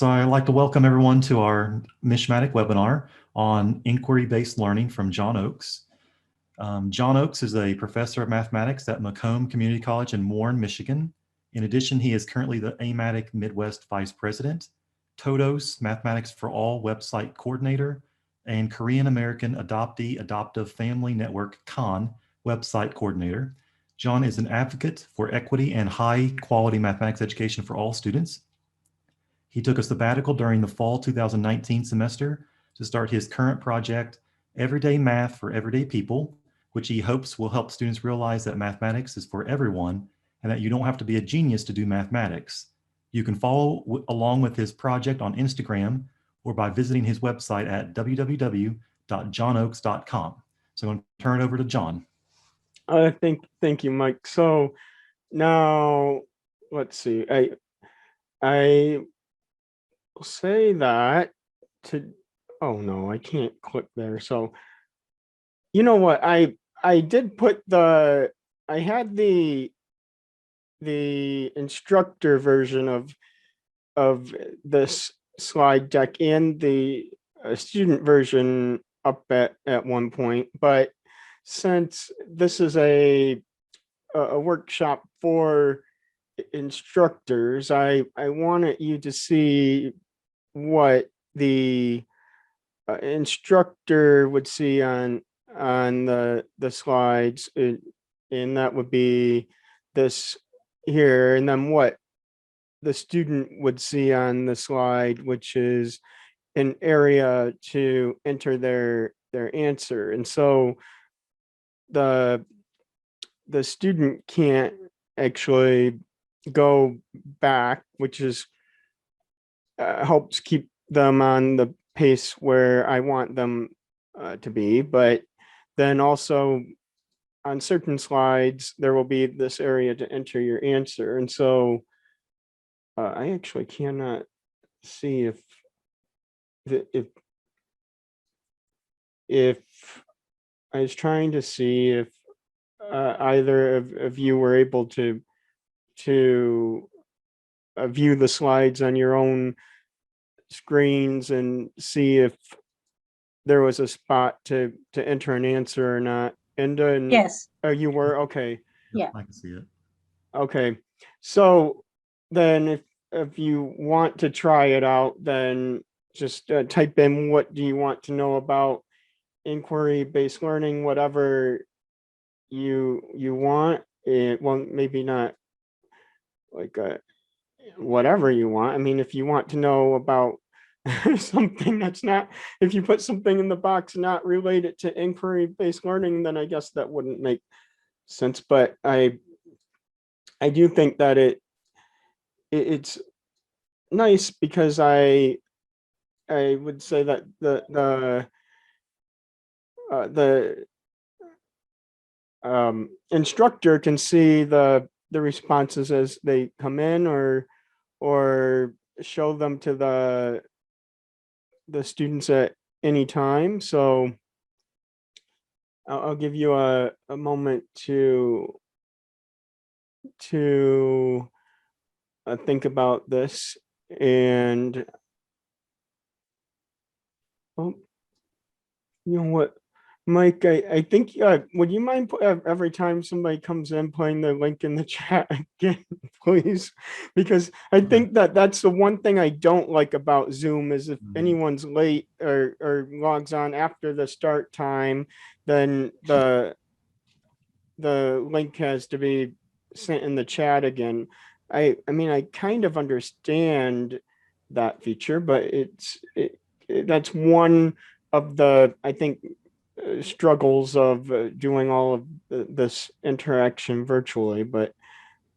So I'd like to welcome everyone to our MichMATYC webinar on inquiry-based learning from John Oakes. John Oakes is a professor of mathematics at Macomb Community College in Warren, Michigan. In addition, he is currently the AMATYC Midwest Vice President, TODOS Mathematics for All website coordinator, and Korean American Adoptee Adoptive Family Network KAN website coordinator. John is an advocate for equity and high quality mathematics education for all students. He took a sabbatical during the fall 2019 semester to start his current project, Everyday Math for Everyday People, which he hopes will help students realize that mathematics is for everyone and that you don't have to be a genius to do mathematics. You can follow along with his project on Instagram or by visiting his website at www.johnoakes.com. So I'm going to turn it over to John. Thank you, Mike. So now let's see. I will say that to, oh no, I can't click there. So you know what, I did put I had the instructor version of this slide deck and the student version up at one point, but since this is a workshop for instructors, I wanted you to see what the instructor would see on the slides, and that would be this here, and then what the student would see on the slide, which is an area to enter their answer. And so the student can't actually go back, which is helps keep them on the pace where I want them to be. But then also on certain slides, there will be this area to enter your answer. And so I actually cannot see if I was trying to see if either of you were able to view the slides on your own screens and see if there was a spot to enter an answer or not. And yes. Oh, you were? Okay. Yeah, I can see it. Okay. So then if you want to try it out, then just type in what do you want to know about inquiry-based learning, whatever you want. It won't, maybe not like whatever you want. I mean, if you want to know about something that's not, if you put something in the box not related to inquiry-based learning, then I guess that wouldn't make sense. But I do think that it's nice because I would say that the instructor can see the responses as they come in, or show them to the students at any time. So I'll give you a moment to think about this. And oh, you know what, Mike, I think would you mind every time somebody comes in putting the link in the chat again, please? Because I think that's the one thing I don't like about Zoom is if anyone's late or logs on after the start time, then the link has to be sent in the chat again. I mean, I kind of understand that feature, but that's one of the, I think, struggles of doing all of this interaction virtually. But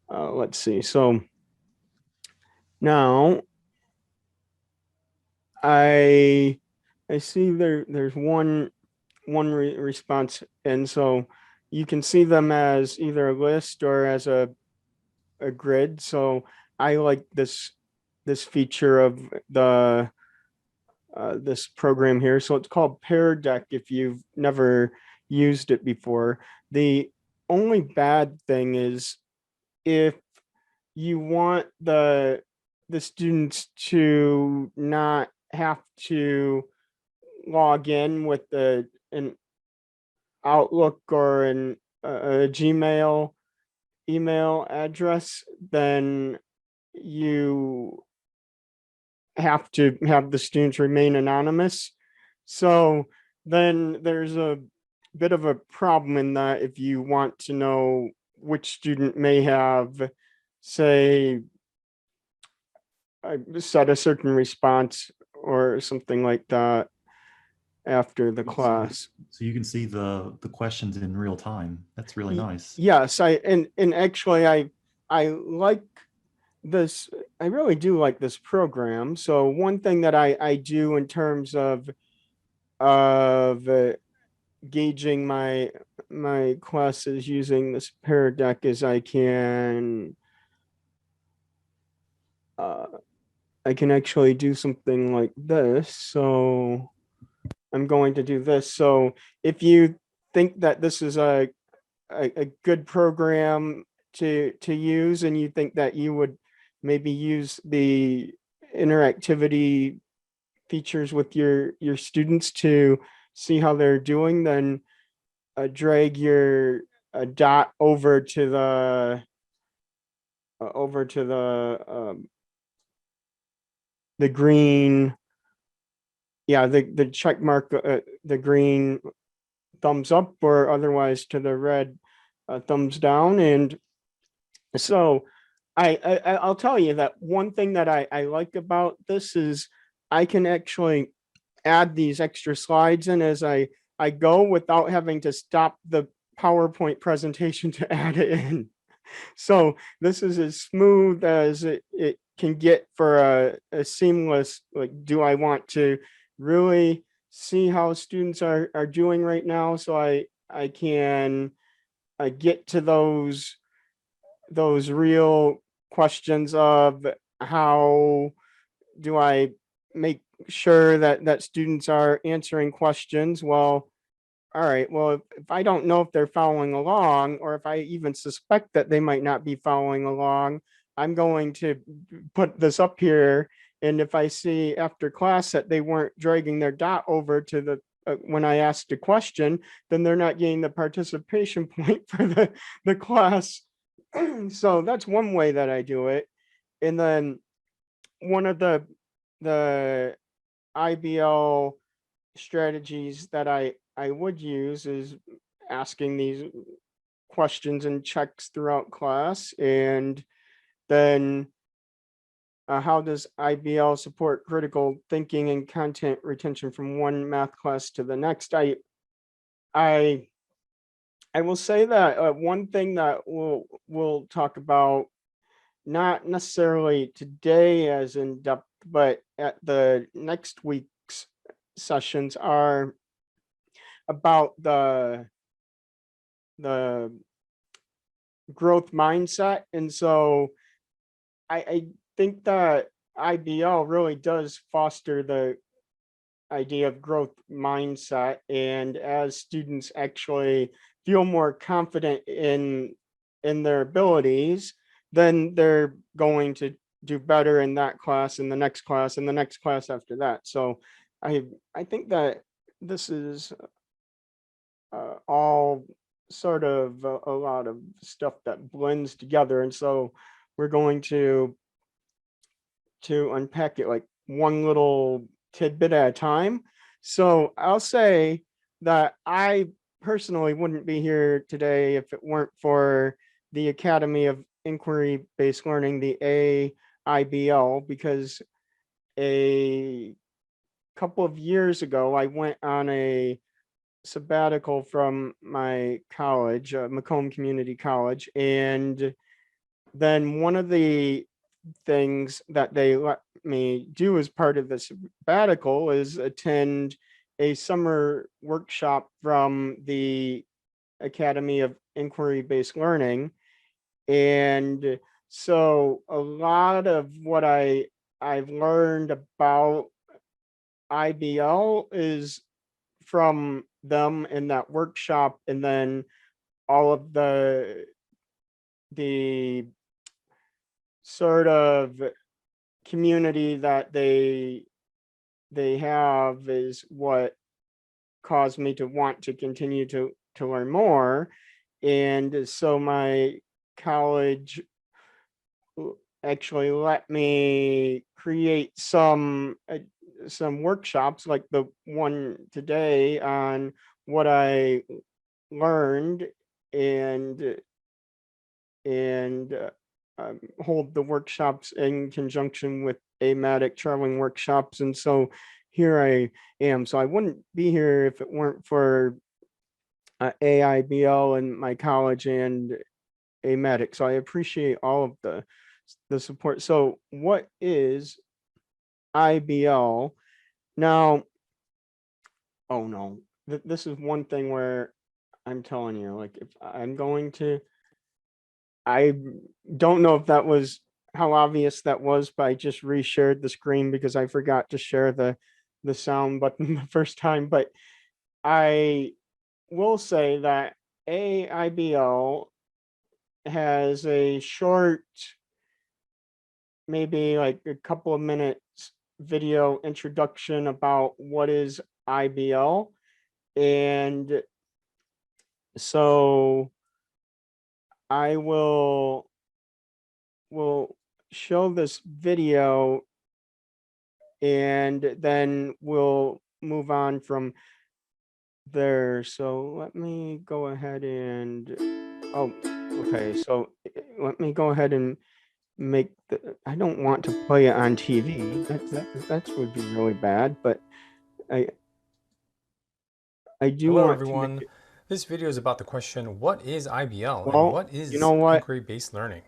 let's see. So now I see there's one response, and so you can see them as either a list or as a grid. So I like this feature of the this program here. So it's called Pear Deck if you've never used it before. The only bad thing is if you want the the students to not have to log in with an Outlook or a Gmail email address, then you have to have the students remain anonymous. So then there's a bit of a problem in that if you want to know which student may have, say, set a certain response or something like that after the class. So you can see the questions in real time. That's really nice. Yes, and actually I like this. I really do like this program. So one thing that I do in terms of gauging my classes using this pair deck is I can actually do something like this. So I'm going to do this. So if you think that this is a good program to use, and you think that you would maybe use the interactivity features with your students to see how they're doing, then drag your dot over to the green, yeah, the check mark, the green thumbs up, or otherwise to the red thumbs down. And so I'll tell you that one thing that I like about this is I can actually add these extra slides in as I go without having to stop the PowerPoint presentation to add it in. So this is as smooth as it can get for a seamless, like, do I want to really see how students are doing right now, so I can get to those real questions of how do I make sure that students are answering questions. Well, all right, well, if I don't know if they're following along, or if I even suspect that they might not be following along, I'm going to put this up here. And if I see after class that they weren't dragging their dot over to the when I asked a question, then they're not getting the participation point for the class. So that's one way that I do it. And then one of the IBL strategies that I would use is asking these questions and checks throughout class. And then how does IBL support critical thinking and content retention from one math class to the next? I will say that one thing that we'll talk about, not necessarily today as in depth, but at the next week's sessions, are about the growth mindset. And so I think that IBL really does foster the idea of growth mindset. And as students actually feel more confident in their abilities, then they're going to do better in that class, in the next class, and the next class after that. So I think that this is all sort of a lot of stuff that blends together. And so we're going to unpack it like one little tidbit at a time. So I'll say that I personally wouldn't be here today if it weren't for the Academy of Inquiry-Based Learning, the AIBL, because a couple of years ago, I went on a sabbatical from my college, Macomb Community College. And then one of the things that they let me do as part of the sabbatical is attend a summer workshop from the Academy of Inquiry-Based Learning. And so a lot of what I've learned about IBL is from them in that workshop, and then all of the sort of community that they have is what caused me to want to continue to learn more. And so my college actually let me create some workshops like the one today on what I learned, and hold the workshops in conjunction with MichMATYC traveling workshops. And so here I am. So I wouldn't be here if it weren't for AIBL and my college and MichMATYC. So I appreciate all of the support. So what is IBL? Now, oh no, this is one thing where I'm telling you, like, if I'm going to, I don't know if that was how obvious that was, but I just reshared the screen because I forgot to share the sound button the first time. But I will say that AIBL has a short, maybe like a couple of minutes video introduction about what is IBL. And so I will show this video and then we'll move on from there. So let me go ahead and, oh, okay. So let me go ahead and make the, I don't want to play it on TV. That would be really bad, but I do Hello want everyone. to This video is about the question, what is IBL well, and what is you know what? inquiry-based learning?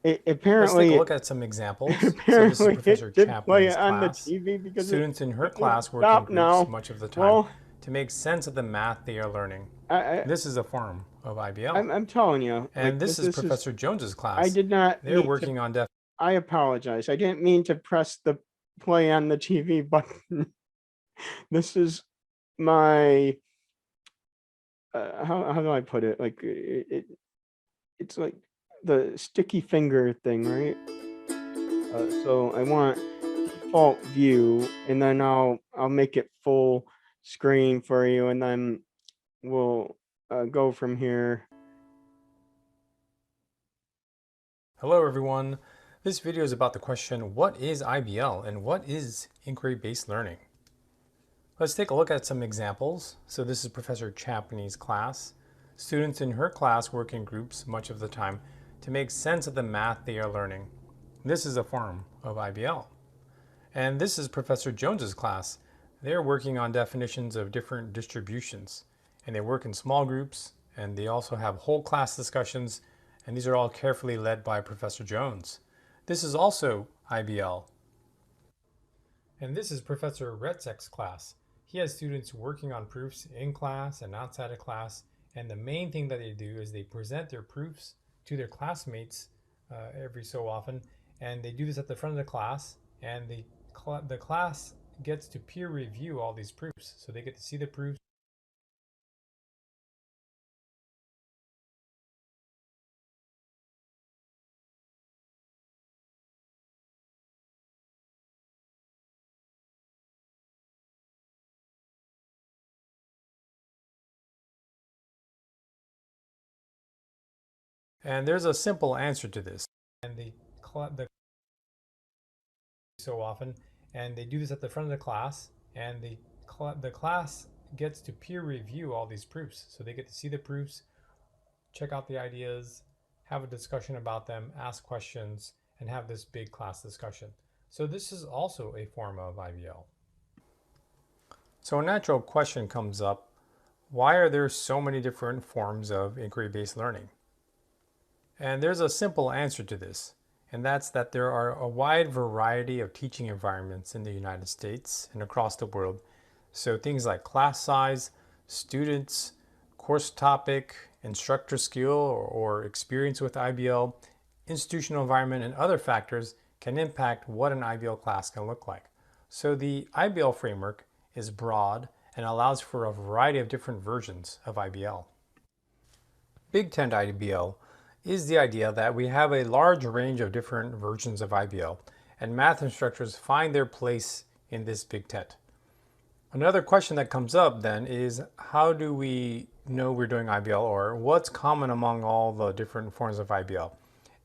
Apparently, Let's take a look at some examples. apparently So this is Professor it did play Chapman's it on the class. TV because Students in her it class work in stopped groups now. much of the time Well, to make sense of the math they are learning. This is a form of IBL. I'm telling you. And like, this is Professor Jones's class. I did not. They're working on I apologize. I didn't mean to press the play on the TV button. This is my. How do I put it? Like it's like the sticky finger thing, right? So I want default view, and then I'll make it full screen for you, and then we'll go from here. Hello everyone. This video is about the question, what is IBL and what is inquiry-based learning? Let's take a look at some examples. So this is Professor Chapman's class. Students in her class work in groups much of the time to make sense of the math they are learning. This is a form of IBL. And this is Professor Jones's class. They're working on definitions of different distributions, and they work in small groups, and they also have whole class discussions, and these are all carefully led by Professor Jones. This is also IBL. And this is Professor Retzek's class. He has students working on proofs in class and outside of class, and the main thing that they do is they present their proofs to their classmates every so often, and they do this at the front of the class, and the class gets to peer review all these proofs, so they get to see the proofs. And there's a simple answer to this. And so often, and they do this at the front of the class, and the class gets to peer review all these proofs, so they get to see the proofs, check out the ideas, have a discussion about them, ask questions, and have this big class discussion. So this is also a form of IBL. So a natural question comes up, why are there so many different forms of inquiry-based learning? And there's a simple answer to this, and that's that there are a wide variety of teaching environments in the United States and across the world. So things like class size, students, course topic, instructor skill or experience with IBL, institutional environment, and other factors can impact what an IBL class can look like. So the Ibl Framework is broad and allows for a variety of different versions of IBL. Big Tent IBL is the idea that we have a large range of different versions of IBL, and math instructors find their place in this big tent. Another question that comes up then is, how do we know we're doing IBL, or what's common among all the different forms of IBL?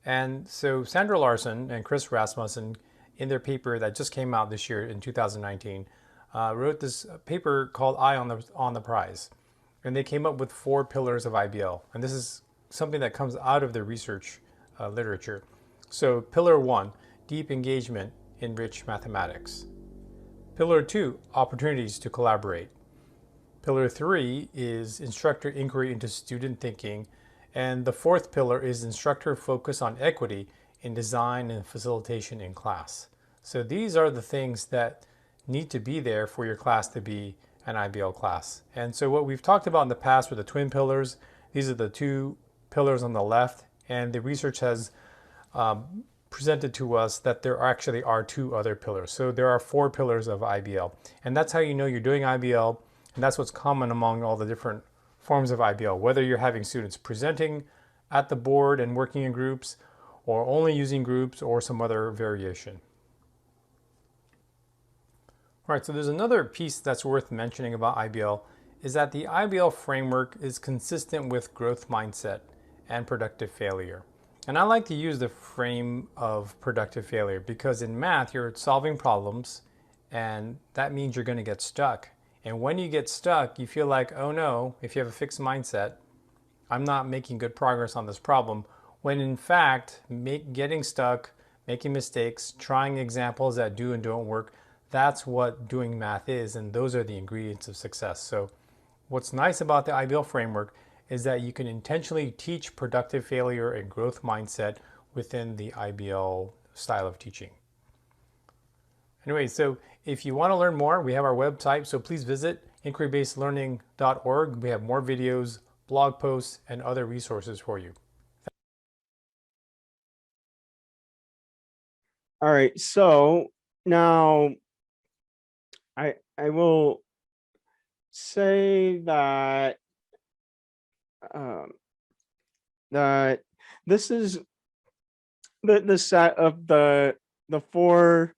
And so Sandra Larson and Chris Rasmussen, in their paper that just came out this year in 2019, wrote this paper called Eye on the Prize. And they came up with 4 pillars of IBL. And this is something that comes out of the research literature. So pillar 1, deep engagement in rich mathematics. Pillar 2, opportunities to collaborate. Pillar 3 is instructor inquiry into student thinking. And the 4th pillar is instructor focus on equity in design and facilitation in class. So these are the things that need to be there for your class to be an IBL class. And so what we've talked about in the past were the twin pillars. These are the 2 pillars on the left, and the research has presented to us that there actually are 2 other pillars. So there are 4 pillars of IBL, and that's how you know you're doing IBL, and that's what's common among all the different forms of IBL, whether you're having students presenting at the board and working in groups, or only using groups, or some other variation. All right, so there's another piece that's worth mentioning about IBL, is that the IBL framework is consistent with growth mindset and productive failure. And I like to use the frame of productive failure because in math, you're solving problems, and that means you're going to get stuck. And when you get stuck, you feel like, oh no, if you have a fixed mindset, I'm not making good progress on this problem. When in fact, getting stuck, making mistakes, trying examples that do and don't work, that's what doing math is, and those are the ingredients of success. So what's nice about the IBL framework is that you can intentionally teach productive failure and growth mindset within the IBL style of teaching. Anyway, so if you want to learn more, we have our website, so please visit inquirybasedlearning.org. We have more videos, blog posts, and other resources for you. All right, so now I will say that that this is the set of the 4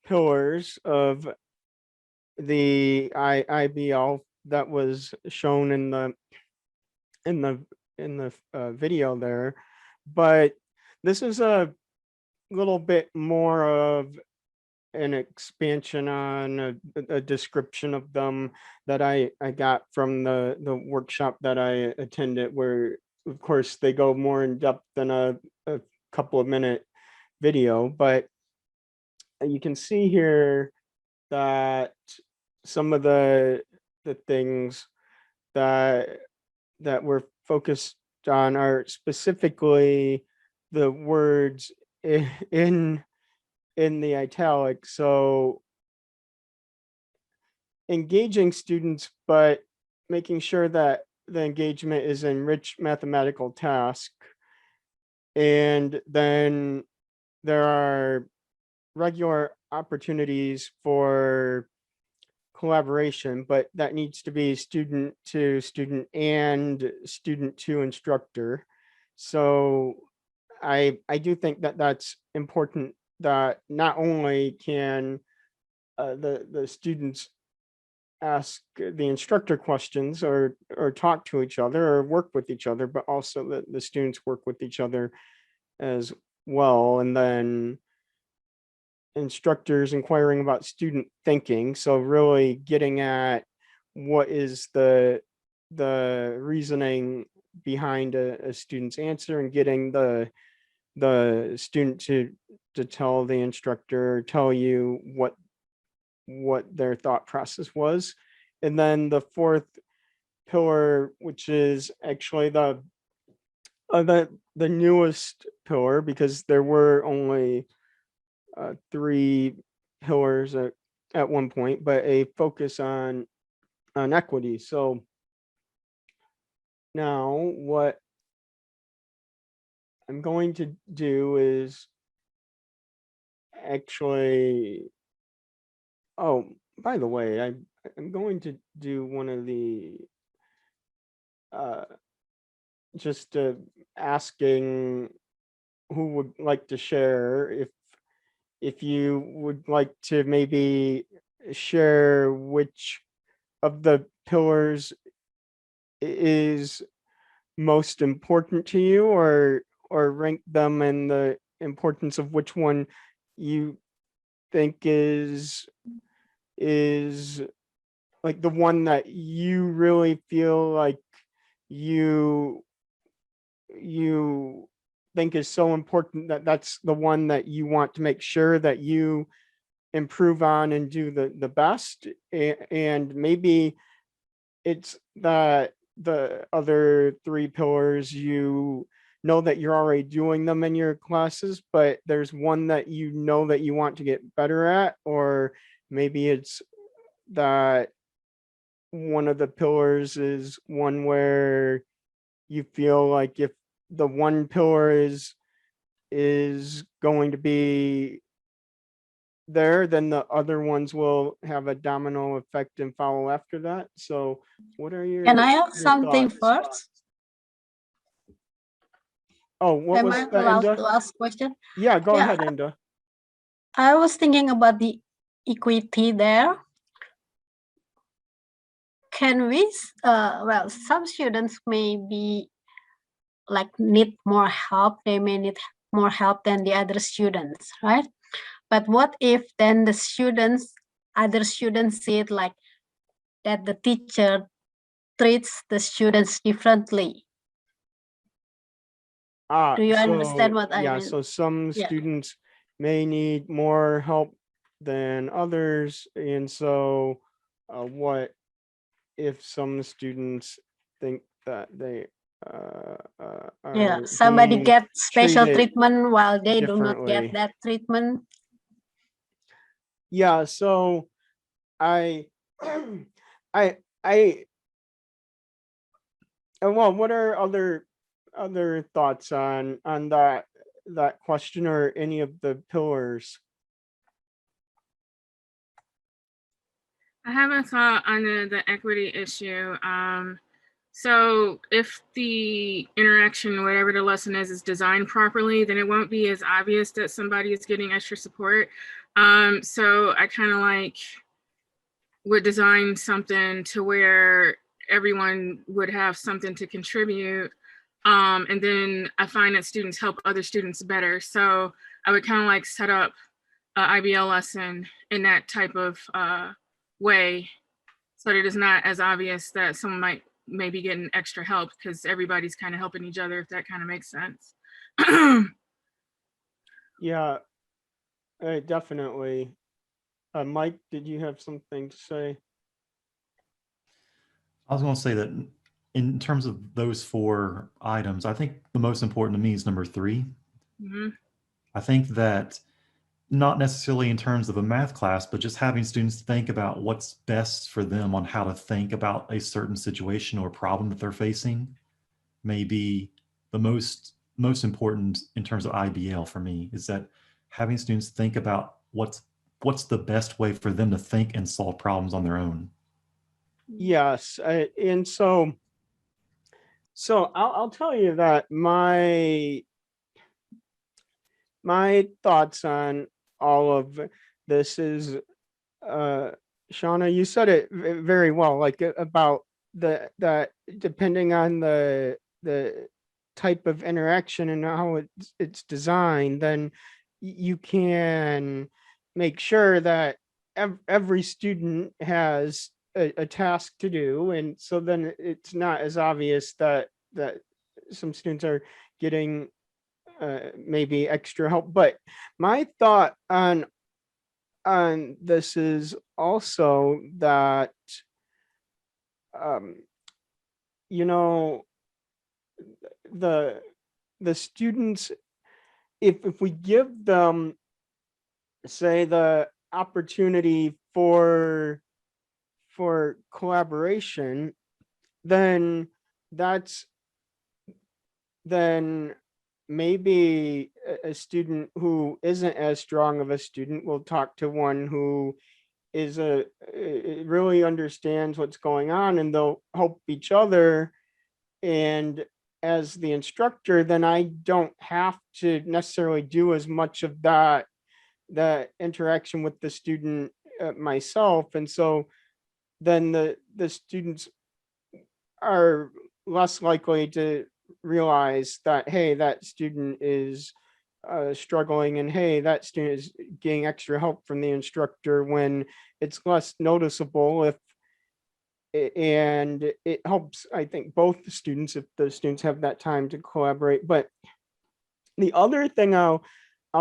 pillars of the IBL that was shown in the video there, but this is a little bit more of an expansion on a description of them that I got from the workshop that I attended, where of course they go more in depth than a couple of minute video, but you can see here that some of the things that we're focused on are specifically the words in the italic. So engaging students, but making sure that the engagement is in rich mathematical task. And then there are regular opportunities for collaboration, but that needs to be student to student and student to instructor. So I do think that that's important, that not only can the students ask the instructor questions or talk to each other or work with each other, but also that the students work with each other as well. And then instructors inquiring about student thinking, so really getting at what is the reasoning behind a student's answer, and getting the student to tell the instructor, tell you what their thought process was. And then the 4th pillar, which is actually the newest pillar, because there were only 3 pillars at one point, but a focus on equity. So now what I'm going to do is actually, oh, by the way, I'm going to do one of the just asking who would like to share if you would like to maybe share which of the pillars is most important to you, or rank them in the importance of which one you think is like the one that you really feel like you think is so important that that's the one that you want to make sure that you improve on and do the best. And maybe it's that the other three pillars, you know that you're already doing them in your classes, but there's one that you know that you want to get better at, or maybe it's that one of the pillars is one where you feel like if the one pillar is going to be there, then the other ones will have a domino effect and follow after that. So what are your Can I have your something thoughts? first? Oh, what Am was I that, allowed Inda? to ask question? Yeah, go Yeah. ahead, Inda. I was thinking about the equity there. Can we, well, some students may be like need more help. They may need more help than the other students, right? But what if then the students, other students see it like that the teacher treats the students differently? Do you understand what I mean? So some Yeah. students may need more help than others, and so what if some students think that they Yeah, are somebody being gets special treated treatment while they do not differently? get that treatment. Yeah, so I I well, what are other thoughts on that question or any of the pillars? I have a thought on the equity issue. So if the interaction, whatever the lesson is designed properly, then it won't be as obvious that somebody is getting extra support. So I kind of like would design something to where everyone would have something to contribute. And then I find that students help other students better. So I would kind of like set up an IBL lesson in that type of way, so that it is not as obvious that someone might maybe getting extra help, because everybody's kind of helping each other, if that kind of makes sense. Yeah, definitely. Mike, did you have something to say? I was going to say that in terms of those 4 items, I think the most important to me is number 3. Mm-hmm. I think that not necessarily in terms of a math class, but just having students think about what's best for them on how to think about a certain situation or problem that they're facing may be the most important in terms of IBL for me, is that having students think about what's the best way for them to think and solve problems on their own. Yes, and so I'll tell you that my thoughts on all of this is, Shauna, you said it very well, like about that depending on the type of interaction and how it's designed, then you can make sure that every student has a task to do, and so then it's not as obvious that some students are getting maybe extra help. But my thought on this is also that you know, the students, if we give them, say, the opportunity for collaboration, then maybe a student who isn't as strong of a student will talk to one who is really understands what's going on, and they'll help each other. And as the instructor, then I don't have to necessarily do as much of that the interaction with the student myself. And so then the students are less likely to realize that, hey, that student is struggling, and hey, that student is getting extra help from the instructor, when it's less noticeable. And it helps, I think, both the students if the students have that time to collaborate. But the other thing I'll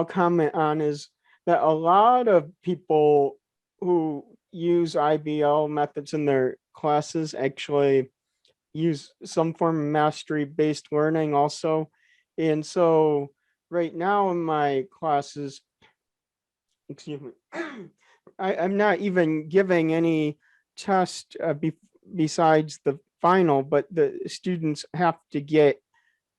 comment on is that a lot of people who use IBL methods in their classes actually use some form of mastery-based learning also. And so right now in my classes, excuse me, I'm not even giving any test besides the final, but the students have to get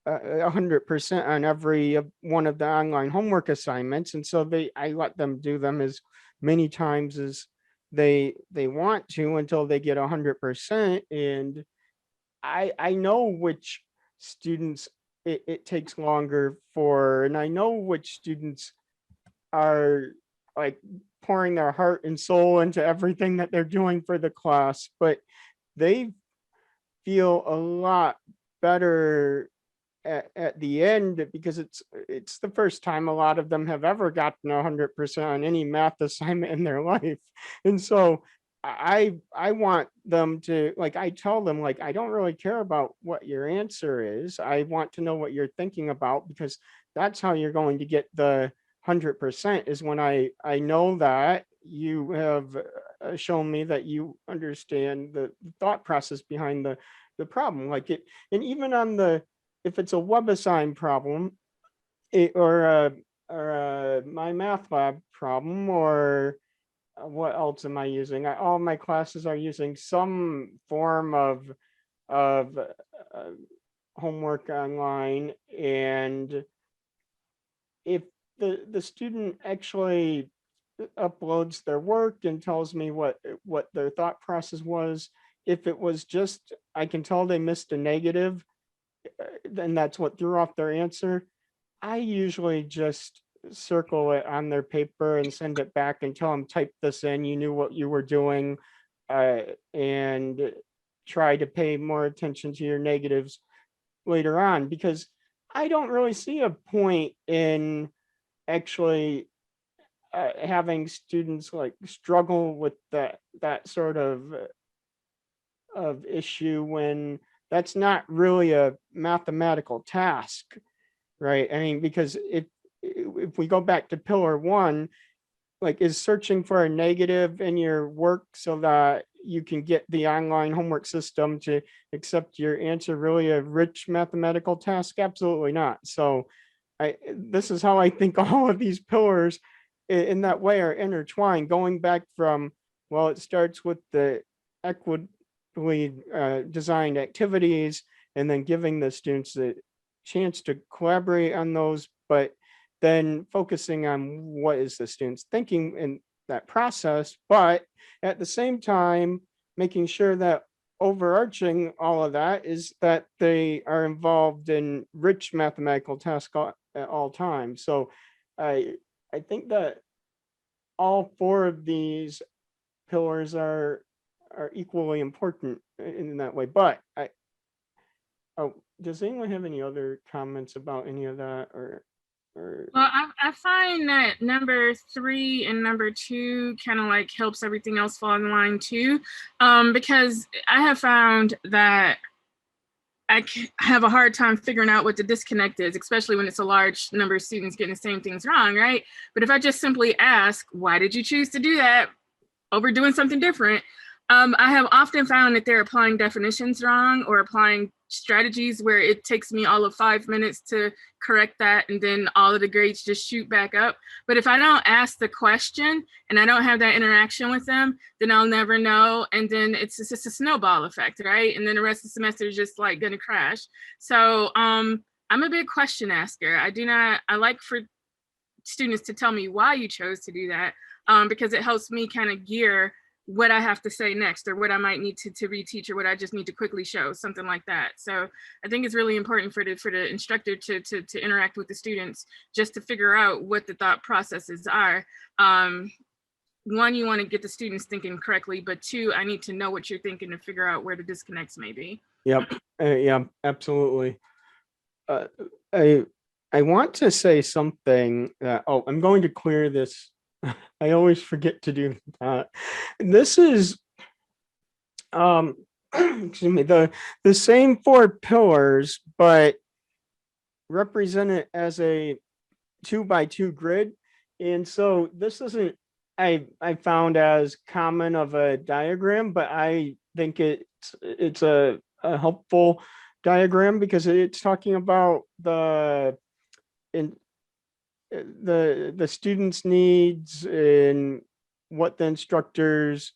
100% on every one of the online homework assignments. And so I let them do them as many times as they want to until they get 100%. And I know which students it takes longer for, and I know which students are like pouring their heart and soul into everything that they're doing for the class, but they feel a lot better at the end, because it's the first time a lot of them have ever gotten 100% on any math assignment in their life. And so I want them to, like, I tell them, like, I don't really care about what your answer is. I want to know what you're thinking about, because that's how you're going to get the 100%, is when I know that you have shown me that you understand the thought process behind the problem. Like it, and even on the, if it's a WebAssign problem, or a MyMathLab problem, or what else am I using? All my classes are using some form of homework online. And if the student actually uploads their work and tells me what their thought process was, if it was just, I can tell they missed a negative, then that's what threw off their answer, I usually just circle it on their paper and send it back and tell them, type this in, you knew what you were doing, and try to pay more attention to your negatives later on, because I don't really see a point in actually having students like struggle with that sort of issue when that's not really a mathematical task, right? I mean, because if we go back to pillar 1, like, is searching for a negative in your work so that you can get the online homework system to accept your answer really a rich mathematical task? Absolutely not. So this is how I think all of these pillars in that way are intertwined, going back from, well, it starts with the equitably designed activities, and then giving the students the chance to collaborate on those, but then focusing on what is the student's thinking in that process, but at the same time, making sure that overarching all of that is that they are involved in rich mathematical tasks at all times. So I think that all 4 of these pillars are equally important in that way. But does anyone have any other comments about any of that, or? Well, I find that number 3 and number 2 kind of like helps everything else fall in line too, because I have found that I have a hard time figuring out what the disconnect is, especially when it's a large number of students getting the same things wrong, right? But if I just simply ask, why did you choose to do that over doing something different? I have often found that they're applying definitions wrong, or applying strategies where it takes me all of 5 minutes to correct that, and then all of the grades just shoot back up. But if I don't ask the question and I don't have that interaction with them, then I'll never know. And then it's just a snowball effect, right? And then the rest of the semester is just like gonna crash. So I'm a big question asker. I like for students to tell me why you chose to do that, because it helps me kind of gear what I have to say next, or what I might need to reteach, or what I just need to quickly show, something like that. So I think it's really important for the instructor to interact with the students, just to figure out what the thought processes are. One, you want to get the students thinking correctly, but two, I need to know what you're thinking to figure out where the disconnects may be. Yep. Yeah, absolutely. I want to say something that, oh, I'm going to clear this. I always forget to do that. This is, excuse me, the same 4 pillars, but represented as a 2x2 grid. And so this isn't, I found as common of a diagram, but I think it's a helpful diagram because it's talking about the students' needs and what the instructors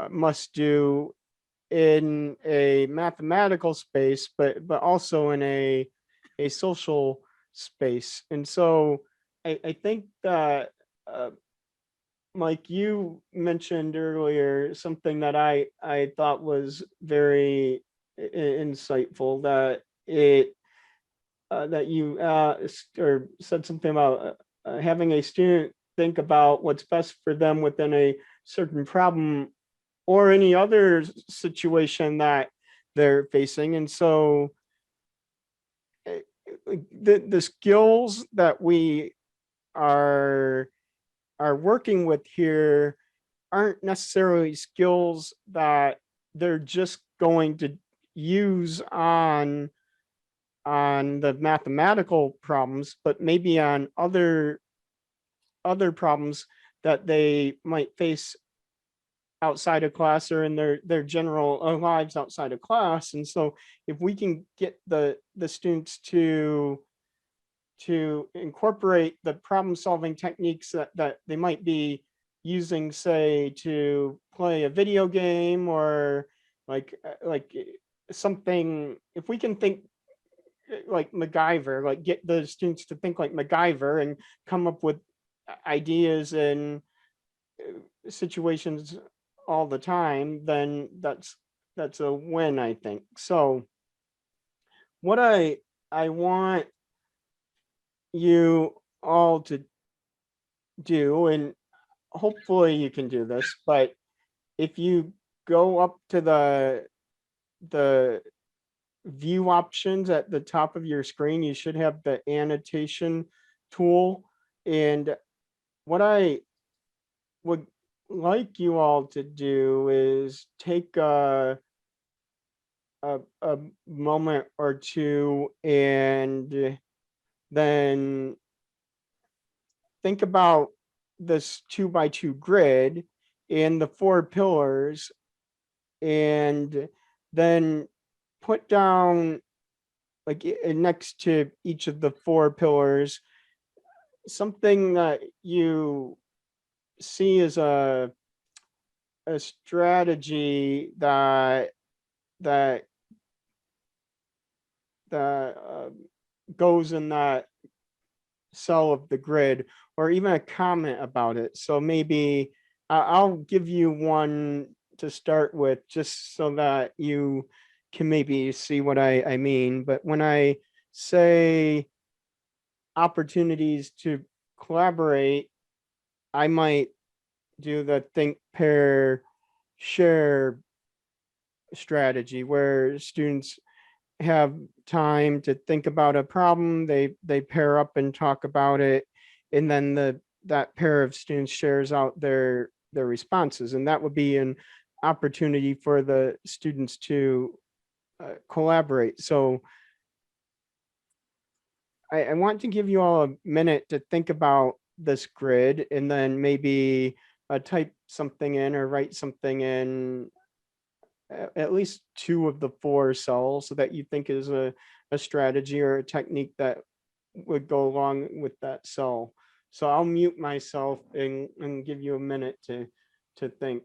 must do in a mathematical space, but also in a social space. And so I think that Mike, you mentioned earlier something that I thought was very insightful, that that you or said something about having a student think about what's best for them within a certain problem or any other situation that they're facing. And so the skills that we are working with here aren't necessarily skills that they're just going to use on the mathematical problems, but maybe on other problems that they might face outside of class or in their general lives outside of class. And so if we can get the students to incorporate the problem solving techniques that they might be using, say, to play a video game, or like something, if we can think like MacGyver, like get the students to think like MacGyver and come up with ideas and situations all the time, then that's a win, I think. So what I want you all to do, and hopefully you can do this, but if you go up to the view options at the top of your screen, you should have the annotation tool. And what I would like you all to do is take a moment or two and then think about this 2x2 grid and the 4 pillars, and then put down, like next to each of the 4 pillars, something that you see as a strategy that goes in that cell of the grid, or even a comment about it. So maybe I'll give you one to start with, just so that you can maybe see what I mean. But when I say opportunities to collaborate, I might do the think, pair, share strategy, where students have time to think about a problem, they pair up and talk about it, and then that pair of students shares out their responses, and that would be an opportunity for the students to collaborate. So I want to give you all a minute to think about this grid, and then maybe type something in or write something in at least 2 of the 4 cells that you think is a strategy or a technique that would go along with that cell. So I'll mute myself and give you a minute to think.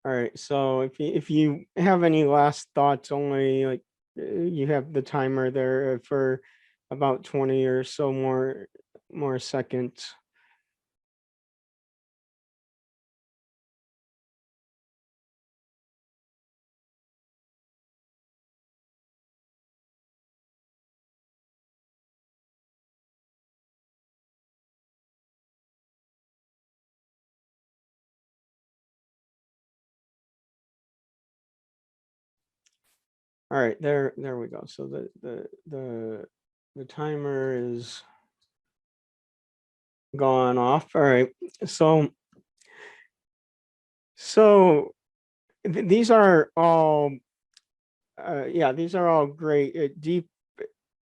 All right, so if you have any last thoughts, only like you have the timer there for about 20 or so more seconds. All right, there we go. So the timer is gone off. All right, so these are all yeah, these are all great deep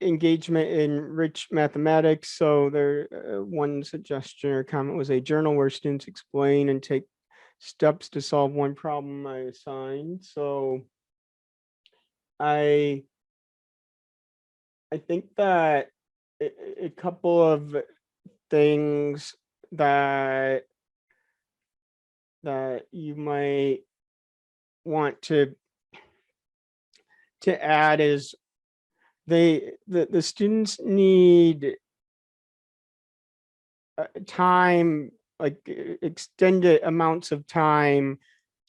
engagement in rich mathematics. So there one suggestion or comment was a journal where students explain and take steps to solve one problem I assigned. So I think that a couple of things that you might want to add is the students need time, like extended amounts of time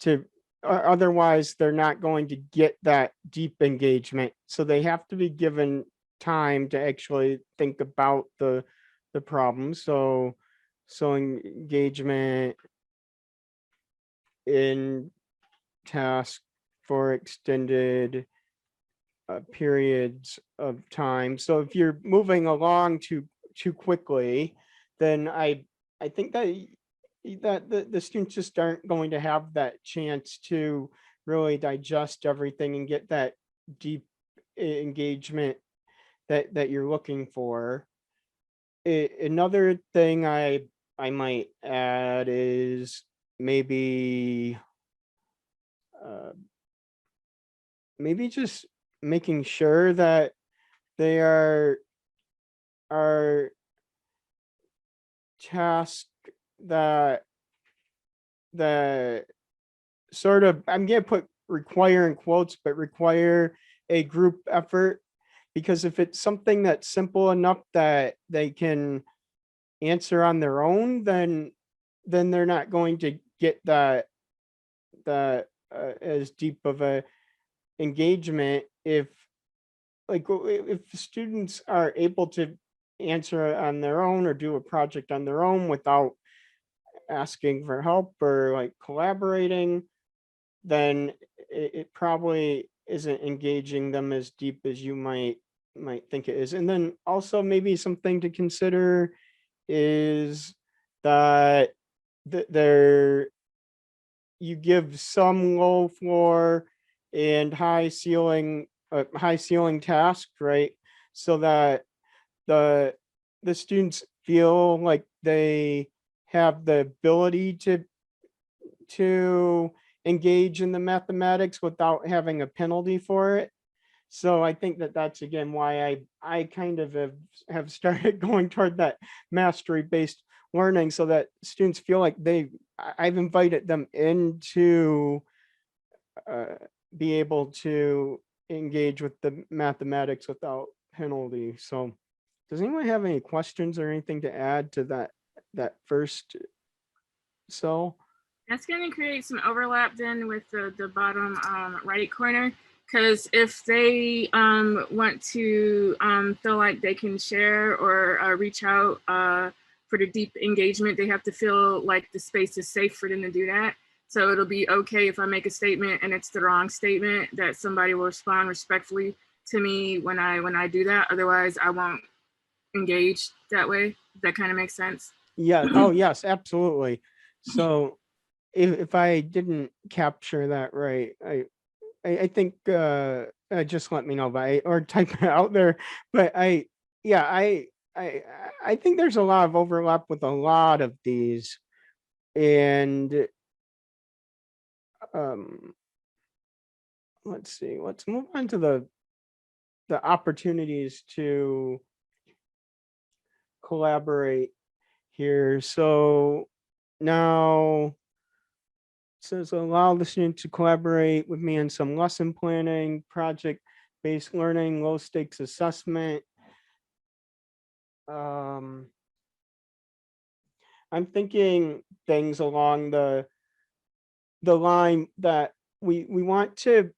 to, otherwise they're not going to get that deep engagement. So they have to be given time to actually think about the problem. So engagement in task for extended periods of time. So if you're moving along too quickly, then I think that the students just aren't going to have that chance to really digest everything and get that deep engagement that you're looking for. Another thing I might add is maybe maybe just making sure that they are tasked that sort of, I'm gonna put require in quotes, but require a group effort, because if it's something that's simple enough that they can answer on their own, then they're not going to get that as deep of a engagement. If students are able to answer on their own or do a project on their own without asking for help or like collaborating, then it probably isn't engaging them as deep as you might think it is. And then also maybe something to consider is that you give some low floor and high ceiling task, right? So that the students feel like they have the ability to engage in the mathematics without having a penalty for it. So I think that that's again why I kind of have started going toward that mastery based learning, so that students feel like I've invited them into be able to engage with the mathematics without penalty. So does anyone have any questions or anything to add to that first cell? That's going to create some overlap then with the bottom right corner, because if they want to feel like they can share or reach out for the deep engagement, they have to feel like the space is safe for them to do that. So it'll be okay if I make a statement and it's the wrong statement, that somebody will respond respectfully to me when I do that. Otherwise, I won't engage that way. If that kind of makes sense. Yeah. Oh, yes, absolutely. So if I didn't capture that right, I think just let me know or type it out there. But I think there's a lot of overlap with a lot of these, and let's see. Let's move on to the opportunities to collaborate here. So now it says allow the student to collaborate with me on some lesson planning, project-based learning, low stakes assessment. I'm thinking things along the line that we want to,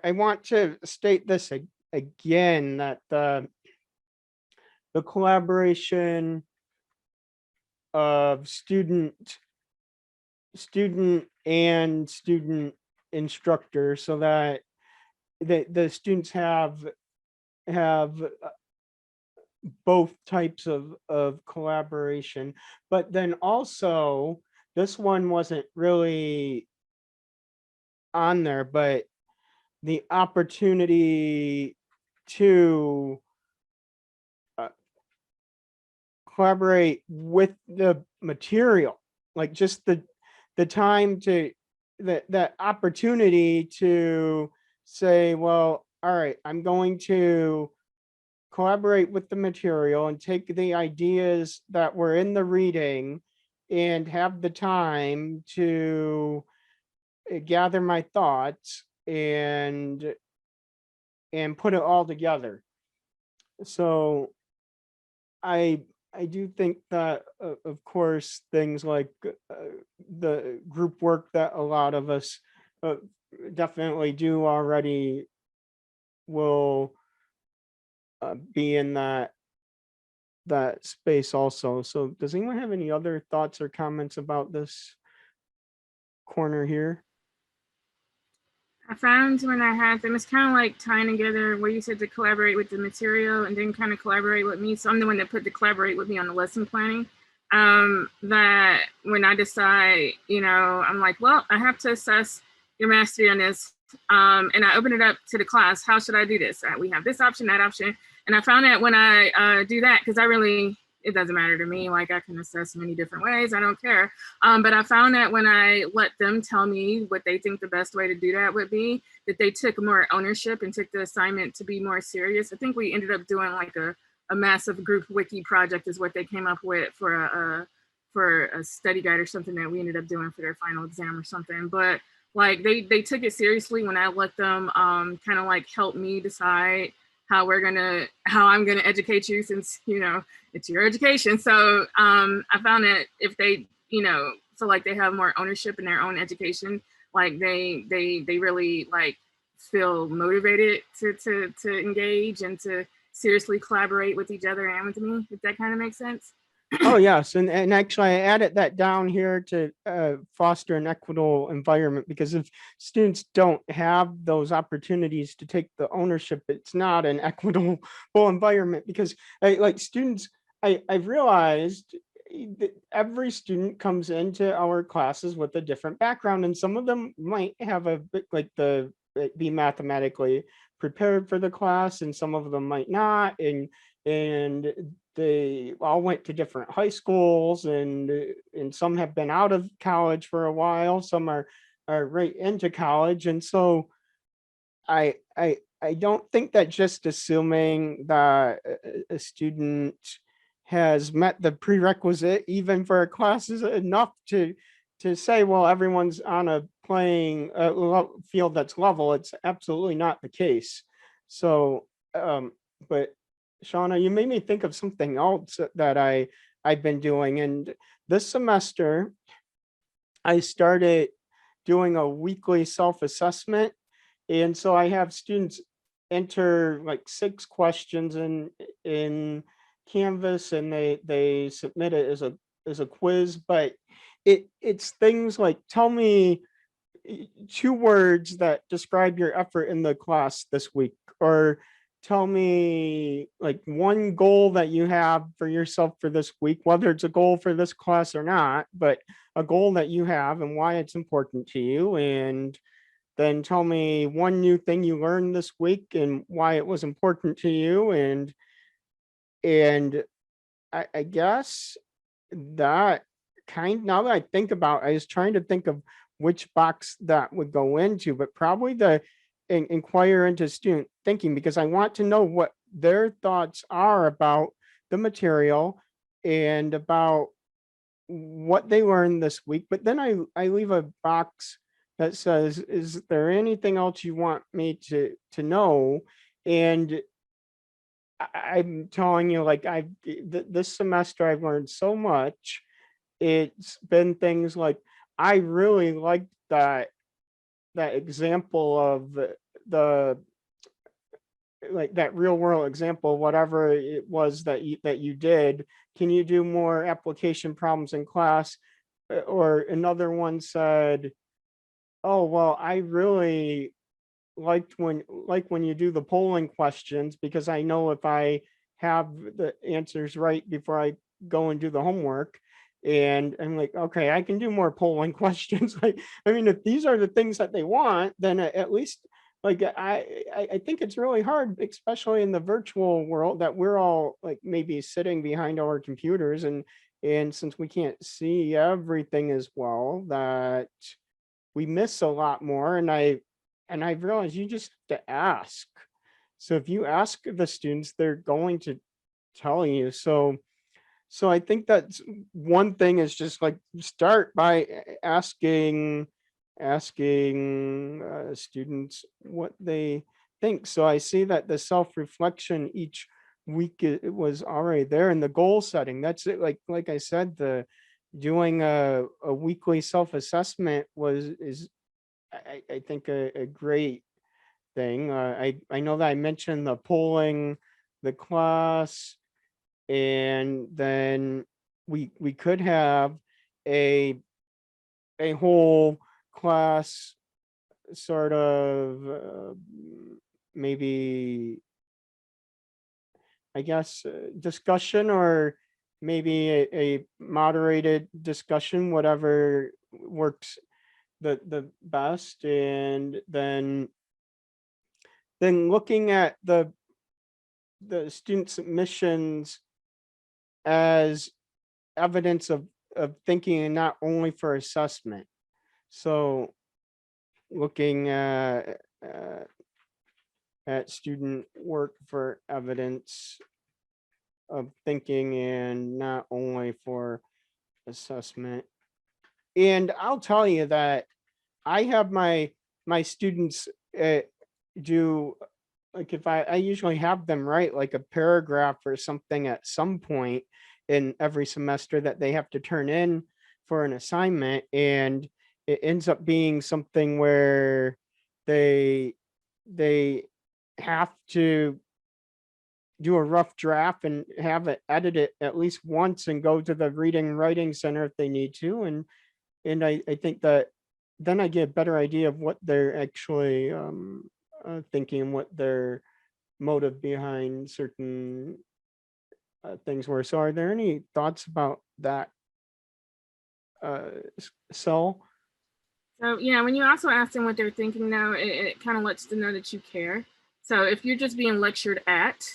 I want to state this again, that the collaboration of student and student instructor, so that the students have both types of collaboration. But then also, this one wasn't really on there, but the opportunity to collaborate with the material, like just the time to that opportunity to say, well, all right, I'm going to collaborate with the material and take the ideas that were in the reading and have the time to gather my thoughts and put it all together. So I do think that, of course, things like the group work that a lot of us definitely do already will be in that space also. So does anyone have any other thoughts or comments about this corner here? I found when I had them, it's kind of like tying together where you said to collaborate with the material and then kind of collaborate with me. So I'm the one that put the collaborate with me on the lesson planning. That when I decide, I'm like, well, I have to assess your mastery on this. And I open it up to the class. How should I do this? We have this option, that option. And I found that when I do that, because it doesn't matter to me. Like I can assess many different ways. I don't care. But I found that when I let them tell me what they think the best way to do that would be, that they took more ownership and took the assignment to be more serious. I think we ended up doing like a massive group wiki project is what they came up with for a study guide or something that we ended up doing for their final exam or something. But like they took it seriously when I let them kind of like help me decide how I'm gonna educate you, since it's your education. So I found that if they feel like they have more ownership in their own education, like they really like feel motivated to engage and to seriously collaborate with each other and with me, if that kind of makes sense. Oh, yes. And actually, I added that down here to foster an equitable environment, because if students don't have those opportunities to take the ownership, it's not an equitable environment. Because like students, I've realized that every student comes into our classes with a different background, and some of them might have a bit like be mathematically prepared for the class, and some of them might not. And they all went to different high schools, and some have been out of college for a while. Some are right into college. And so I don't think that just assuming that a student has met the prerequisite even for a class is enough to say, well, everyone's on a playing field that's level. It's absolutely not the case. So but Shauna, you made me think of something else that I've been doing. And this semester, I started doing a weekly self-assessment. And so I have students enter like 6 questions in Canvas, and they submit it as a a quiz, but it's things like, tell me 2 words that describe your effort in the class this week, or tell me like 1 goal that you have for yourself for this week, whether it's a goal for this class or not, but a goal that you have and why it's important to you. And then tell me 1 new thing you learned this week and why it was important to you. And I guess that now that I think about, I was trying to think of which box that would go into, but probably the inquire into student thinking, because I want to know what their thoughts are about the material and about what they learned this week. But then I leave a box that says, is there anything else you want me to know? And I'm telling you, like, this semester I've learned so much. It's been things like, I really liked that example of the like that real world example, whatever it was that you did. Can you do more application problems in class? Or another one said, oh, well, I really liked when you do the polling questions, because I know if I have the answers right before I go and do the homework. And I'm like, okay, I can do more polling questions. Like, I mean, if these are the things that they want, then at least, like, I think it's really hard, especially in the virtual world, that we're all like maybe sitting behind our computers, and since we can't see everything as well, that we miss a lot more. And I've realized you just have to ask. So if you ask the students, they're going to tell you. So I think that's one thing, is just like start by asking students what they think. So I see that the self-reflection each week, it was already there, and the goal setting, that's it. Like I said, the doing a weekly self-assessment is I think a great thing. I know that I mentioned the polling, the class, and then we could have a whole class sort of maybe, I guess, discussion, or maybe a moderated discussion, whatever works the best. And then looking at the student submissions as evidence of thinking, and not only for assessment. So looking at student work for evidence of thinking, and not only for assessment. And I'll tell you that I have my students do, like, if I usually have them write like a paragraph or something at some point in every semester that they have to turn in for an assignment, and it ends up being something where they have to do a rough draft and have it edited at least once, and go to the reading and writing center if they need to. And I think that then I get a better idea of what they're actually thinking, and what their motive behind certain things were. So are there any thoughts about that, Sel? So yeah, when you also ask them what they're thinking now, it kind of lets them know that you care. So if you're just being lectured at,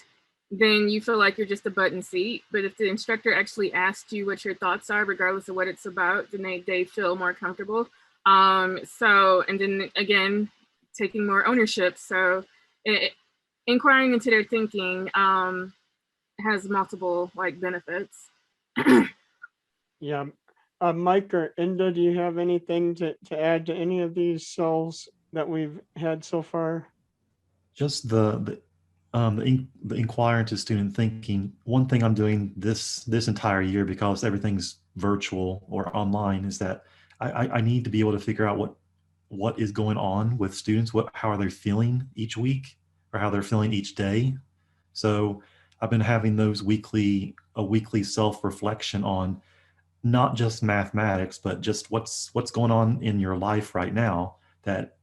then you feel like you're just a button seat. But if the instructor actually asks you what your thoughts are, regardless of what it's about, then they feel more comfortable. So, and then again, taking more ownership. So inquiring into their thinking has multiple like benefits. Yeah. Mike or Inda, do you have anything to add to any of these cells that we've had so far? Just the inquire into student thinking. One thing I'm doing this entire year, because everything's virtual or online, is that I need to be able to figure out what is going on with students, how are they feeling each week, or how they're feeling each day. So I've been having those a weekly self-reflection on not just mathematics, but just what's going on in your life right now that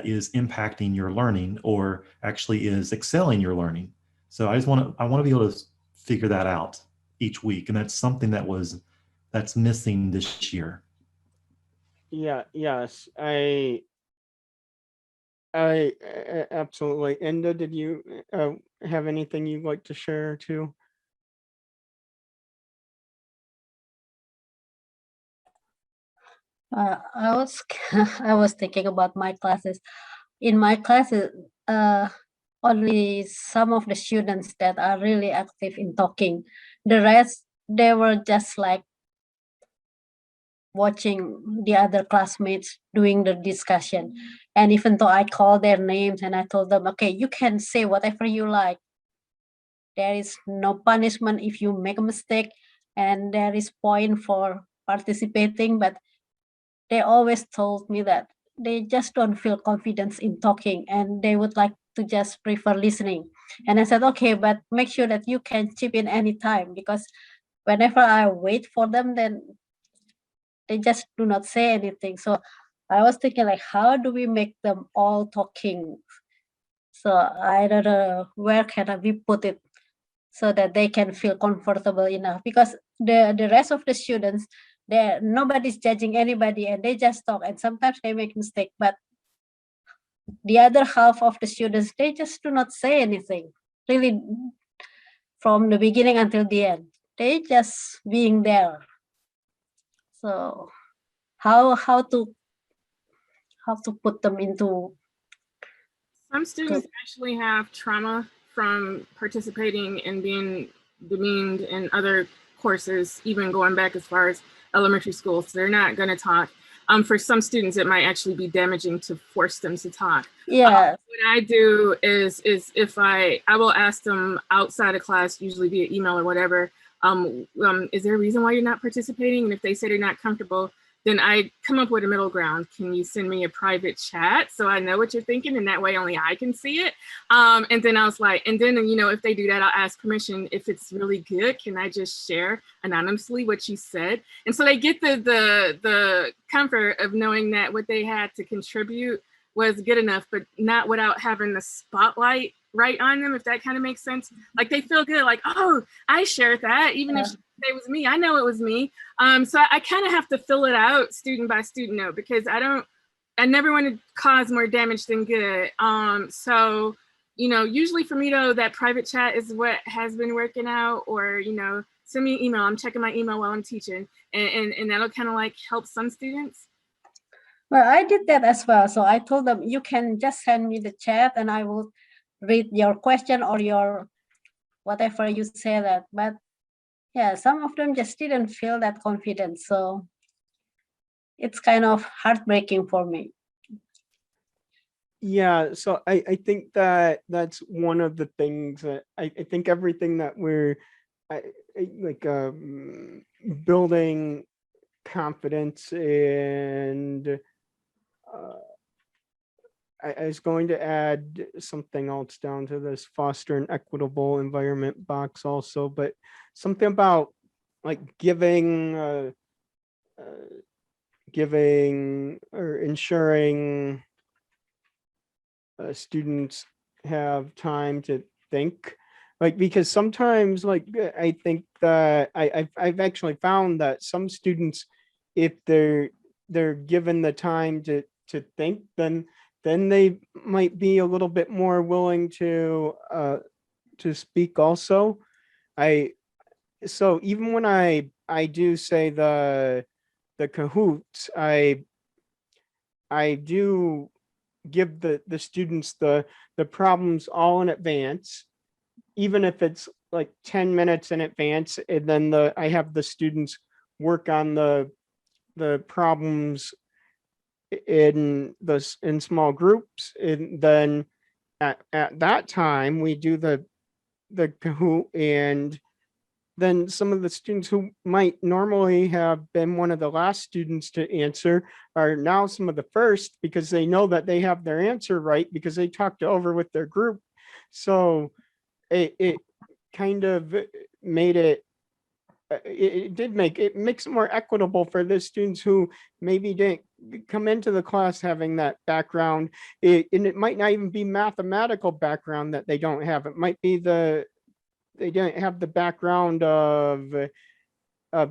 is impacting your learning or actually is excelling your learning. So I want to be able to figure that out each week, and that's something that's missing this year. Yeah, yes, absolutely. Enda, did you have anything you'd like to share too? I was I was thinking about my classes. In my classes, only some of the students that are really active in talking. The rest, they were just like watching the other classmates doing the discussion. And even though I called their names and I told them, okay, you can say whatever you like. There is no punishment if you make a mistake, and there is point for participating, but they always told me that they just don't feel confidence in talking and they would like to just prefer listening. And I said, okay, but make sure that you can chip in anytime, because whenever I wait for them, then they just do not say anything. So I was thinking, like, how do we make them all talking? So I don't know, where can we put it so that they can feel comfortable enough, because the rest of the students, there nobody's judging anybody and they just talk, and sometimes they make mistake, but the other half of the students, they just do not say anything really from the beginning until the end. They just being there. So how to put them into Some students actually have trauma from participating and being demeaned in other courses, even going back as far as elementary school. So they're not going to talk. For some students, it might actually be damaging to force them to talk. Yeah. What I do is if I will ask them outside of class, usually via email or whatever, is there a reason why you're not participating? And if they say they're not comfortable, then I come up with a middle ground. Can you send me a private chat so I know what you're thinking, and that way only I can see it? And then I was like, and then, you know, if they do that, I'll ask permission. If it's really good, can I just share anonymously what you said? And so they get the comfort of knowing that what they had to contribute was good enough, but not without having the spotlight right on them, if that kind of makes sense. Like they feel good, like, oh, I shared that, even if it was me, I know it was me. So I kind of have to fill it out student by student note, because I never want to cause more damage than good. So, you know, usually for me though, that private chat is what has been working out, or, you know, send me an email. I'm checking my email while I'm teaching, and that'll kind of like help some students. Well, I did that as well. So I told them, you can just send me the chat and I will read your question or your whatever you say that. But yeah, some of them just didn't feel that confidence. So it's kind of heartbreaking for me. Yeah, so I think that that's one of the things that I think everything that we're building confidence, and I was going to add something else down to this foster an equitable environment box also, but something about like giving or ensuring students have time to think, like, because sometimes, like, I think that I've actually found that some students, if they're given the time to think, then they might be a little bit more willing to speak also. So even when I do say the Kahoots, I do give the students the problems all in advance, even if it's like 10 minutes in advance, and then I have the students work on the problems in small groups, and then at that time we do the Kahoot, and then some of the students who might normally have been one of the last students to answer are now some of the first, because they know that they have their answer right because they talked over with their group. So it kind of made it it makes it more equitable for the students who maybe didn't come into the class having that background. And it might not even be mathematical background that they don't have. It might be they didn't have the background of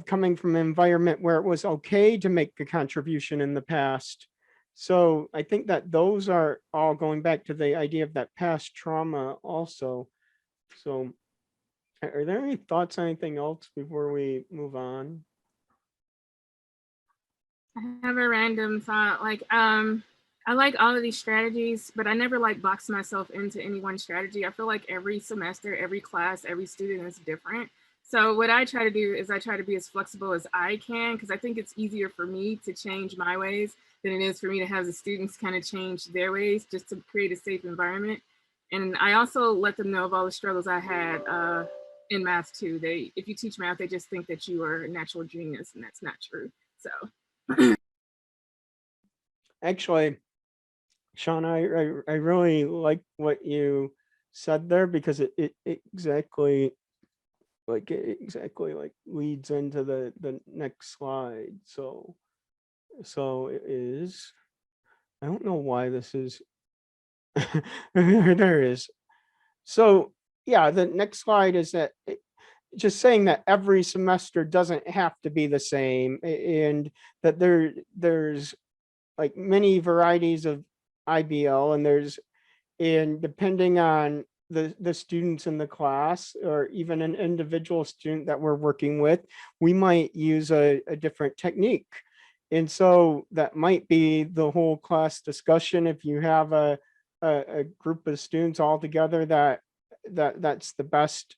coming from an environment where it was okay to make a contribution in the past. So I think that those are all going back to the idea of that past trauma also. So are there any thoughts on anything else before we move on? I have a random thought. Like, I like all of these strategies, but I never like box myself into any one strategy. I feel like every semester, every class, every student is different. So what I try to do is I try to be as flexible as I can, because I think it's easier for me to change my ways than it is for me to have the students kind of change their ways, just to create a safe environment. And I also let them know of all the struggles I had in math too. If you teach math, they just think that you are a natural genius, and that's not true. So Actually, Sean, I really like what you said there, because it exactly like leads into the next slide. So it is, I don't know why this is there it is. So yeah, the next slide is that just saying that every semester doesn't have to be the same, and that there's like many varieties of IBL, and depending on the students in the class, or even an individual student that we're working with, we might use a different technique. And so that might be the whole class discussion. If you have a group of students all together, that's the best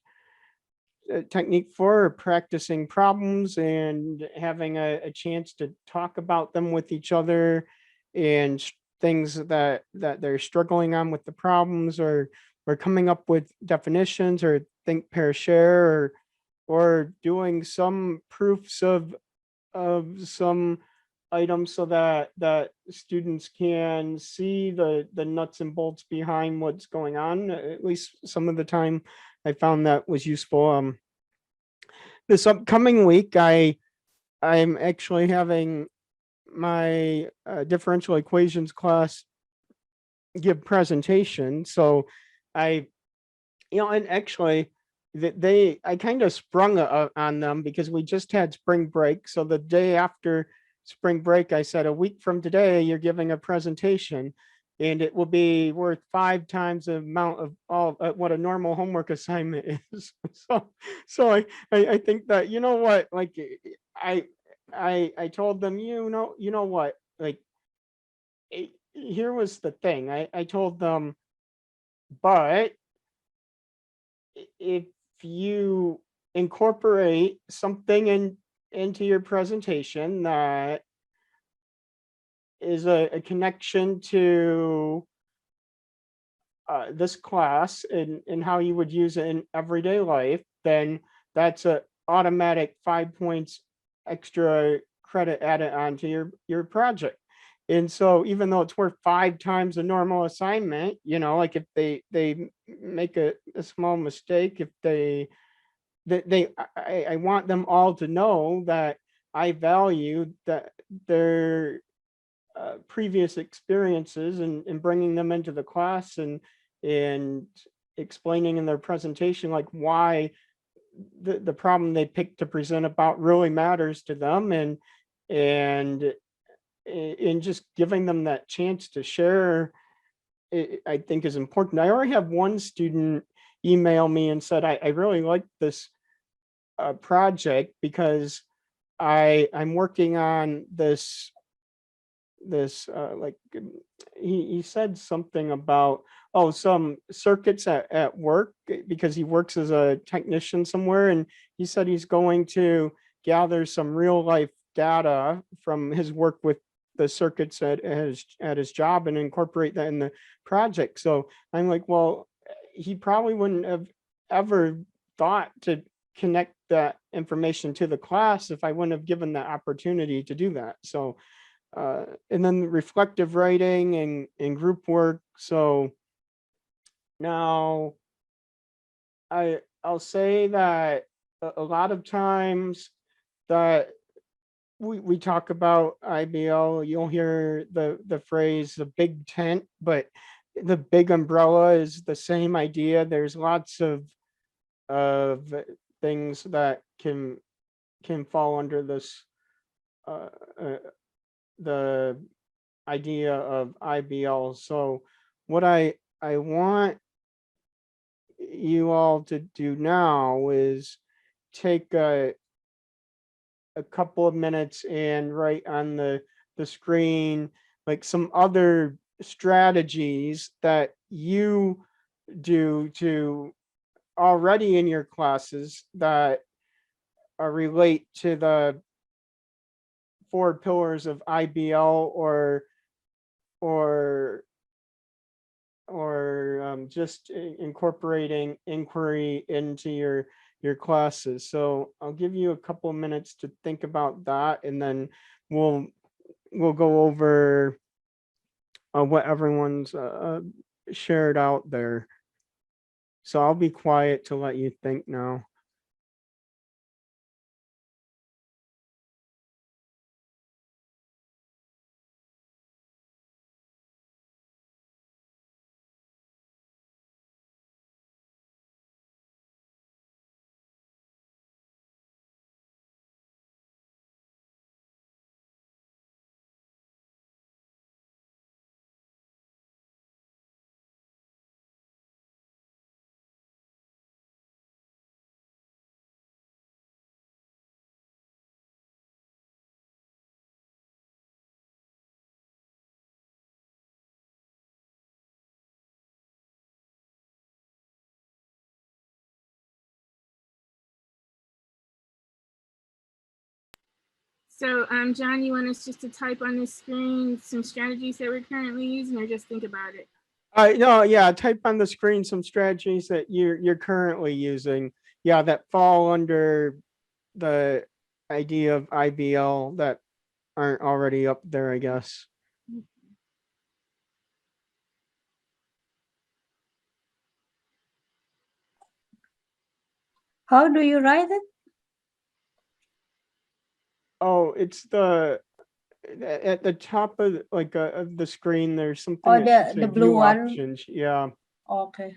technique for practicing problems and having a chance to talk about them with each other, and things that they're struggling on with the problems, or coming up with definitions, or think, pair, share, or doing some proofs of some items, so that students can see the nuts and bolts behind what's going on. At least some of the time I found that was useful. This upcoming week, I'm actually having my differential equations class give presentation. So and actually I kind of sprung on them, because we just had spring break. So the day after spring break, I said, a week from today, you're giving a presentation, and it will be worth 5 times the amount of all what a normal homework assignment is. So I think that, you know what, like I told them, you know what, like here was the thing. I told them, but if you incorporate something into your presentation that is a connection to this class, and how you would use it in everyday life, then that's a automatic 5 points extra credit added onto your project. And so even though it's worth 5 times the normal assignment, like if they make a small mistake, if I want them all to know that I value that their previous experiences, and bringing them into the class, and explaining in their presentation like why the problem they picked to present about really matters to them, and just giving them that chance to share, I think is important. I already have one student email me and said, I really like this project, because I'm working on this like he said something about some circuits at work, because he works as a technician somewhere, and he said he's going to gather some real life data from his work with the circuits at his job, and incorporate that in the project. So I'm like, well, he probably wouldn't have ever thought to connect that information to the class if I wouldn't have given that opportunity to do that. So and then reflective writing and group work. So now I'll say that a lot of times that we talk about IBL, you'll hear the phrase the big tent, but the big umbrella is the same idea. There's lots of things that can fall under this the idea of IBL. So what I want you all to do now is take a couple of minutes and write on the screen like some other strategies that you do to already in your classes that relate to the 4 pillars of IBL or just incorporating inquiry into your classes. So I'll give you a couple of minutes to think about that, and then we'll go over what everyone's shared out there. So I'll be quiet to let you think now. So, John, you want us just to type on the screen some strategies that we're currently using, or just think about it? No, yeah, type on the screen some strategies that you're currently using. Yeah, that fall under the idea of IBL that aren't already up there, I guess. How do you write it? Oh, it's at the top of like of the screen. There's something. Oh, that the says blue view one. options. Yeah. Okay.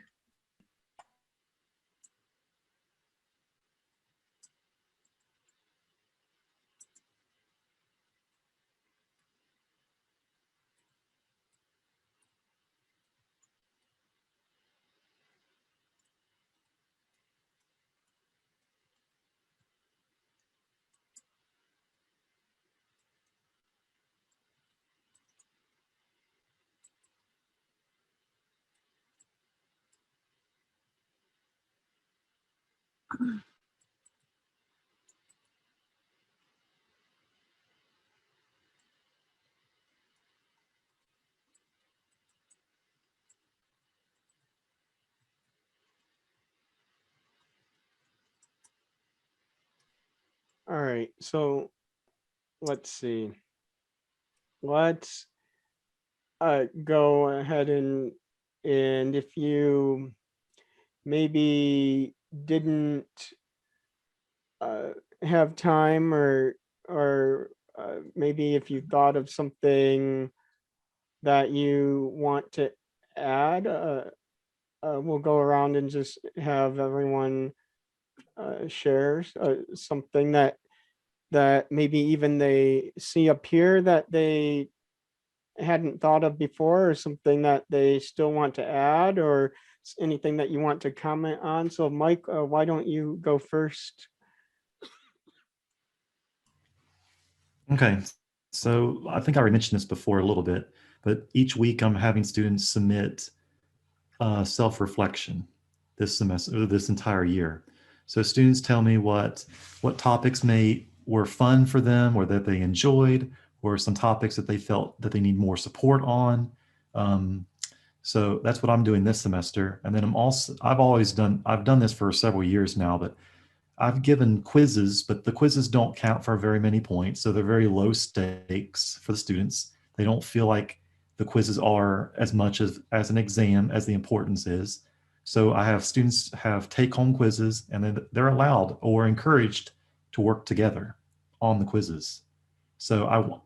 All right. So let's see. Let's go ahead and if you maybe didn't have time or maybe if you thought of something that you want to add, we'll go around and just have everyone share something that maybe even they see up here that they hadn't thought of before, or something that they still want to add, or anything that you want to comment on. So Mike, why don't you go first? Okay, so I think I already mentioned this before a little bit, but each week I'm having students submit self-reflection this semester, this entire year. So students tell me what topics were fun for them, or that they enjoyed, or some topics that they felt that they need more support on. So that's what I'm doing this semester. And then I've done this for several years now, but I've given quizzes, but the quizzes don't count for very many points. So they're very low stakes for the students. They don't feel like the quizzes are as much as an exam as the importance is. So I have students have take-home quizzes, and then they're allowed or encouraged to work together on the quizzes. So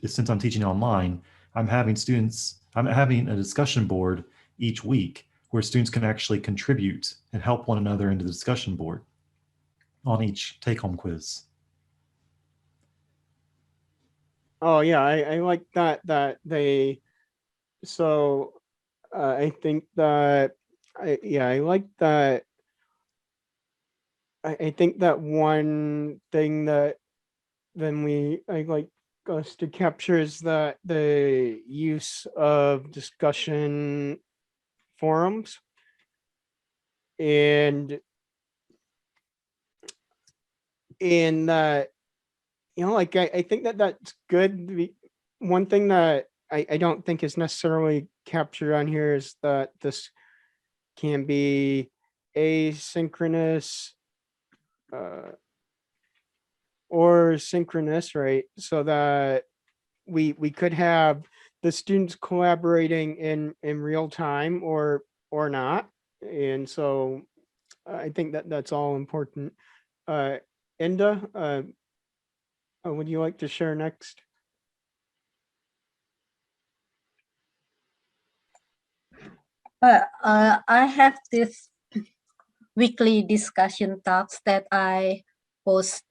since I'm teaching online, I'm having a discussion board each week where students can actually contribute and help one another into the discussion board on each take-home quiz. Oh yeah, I like that they, so I think that I like that. I think that one thing that I like us to capture is that the use of discussion forums, and that, you know, like I think that that's good. One thing that I don't think is necessarily captured on here is that this can be asynchronous or synchronous, right? So that we could have the students collaborating in real time or not. And so I think that that's all important. Enda, would you like to share next? I have this weekly discussion talks that I post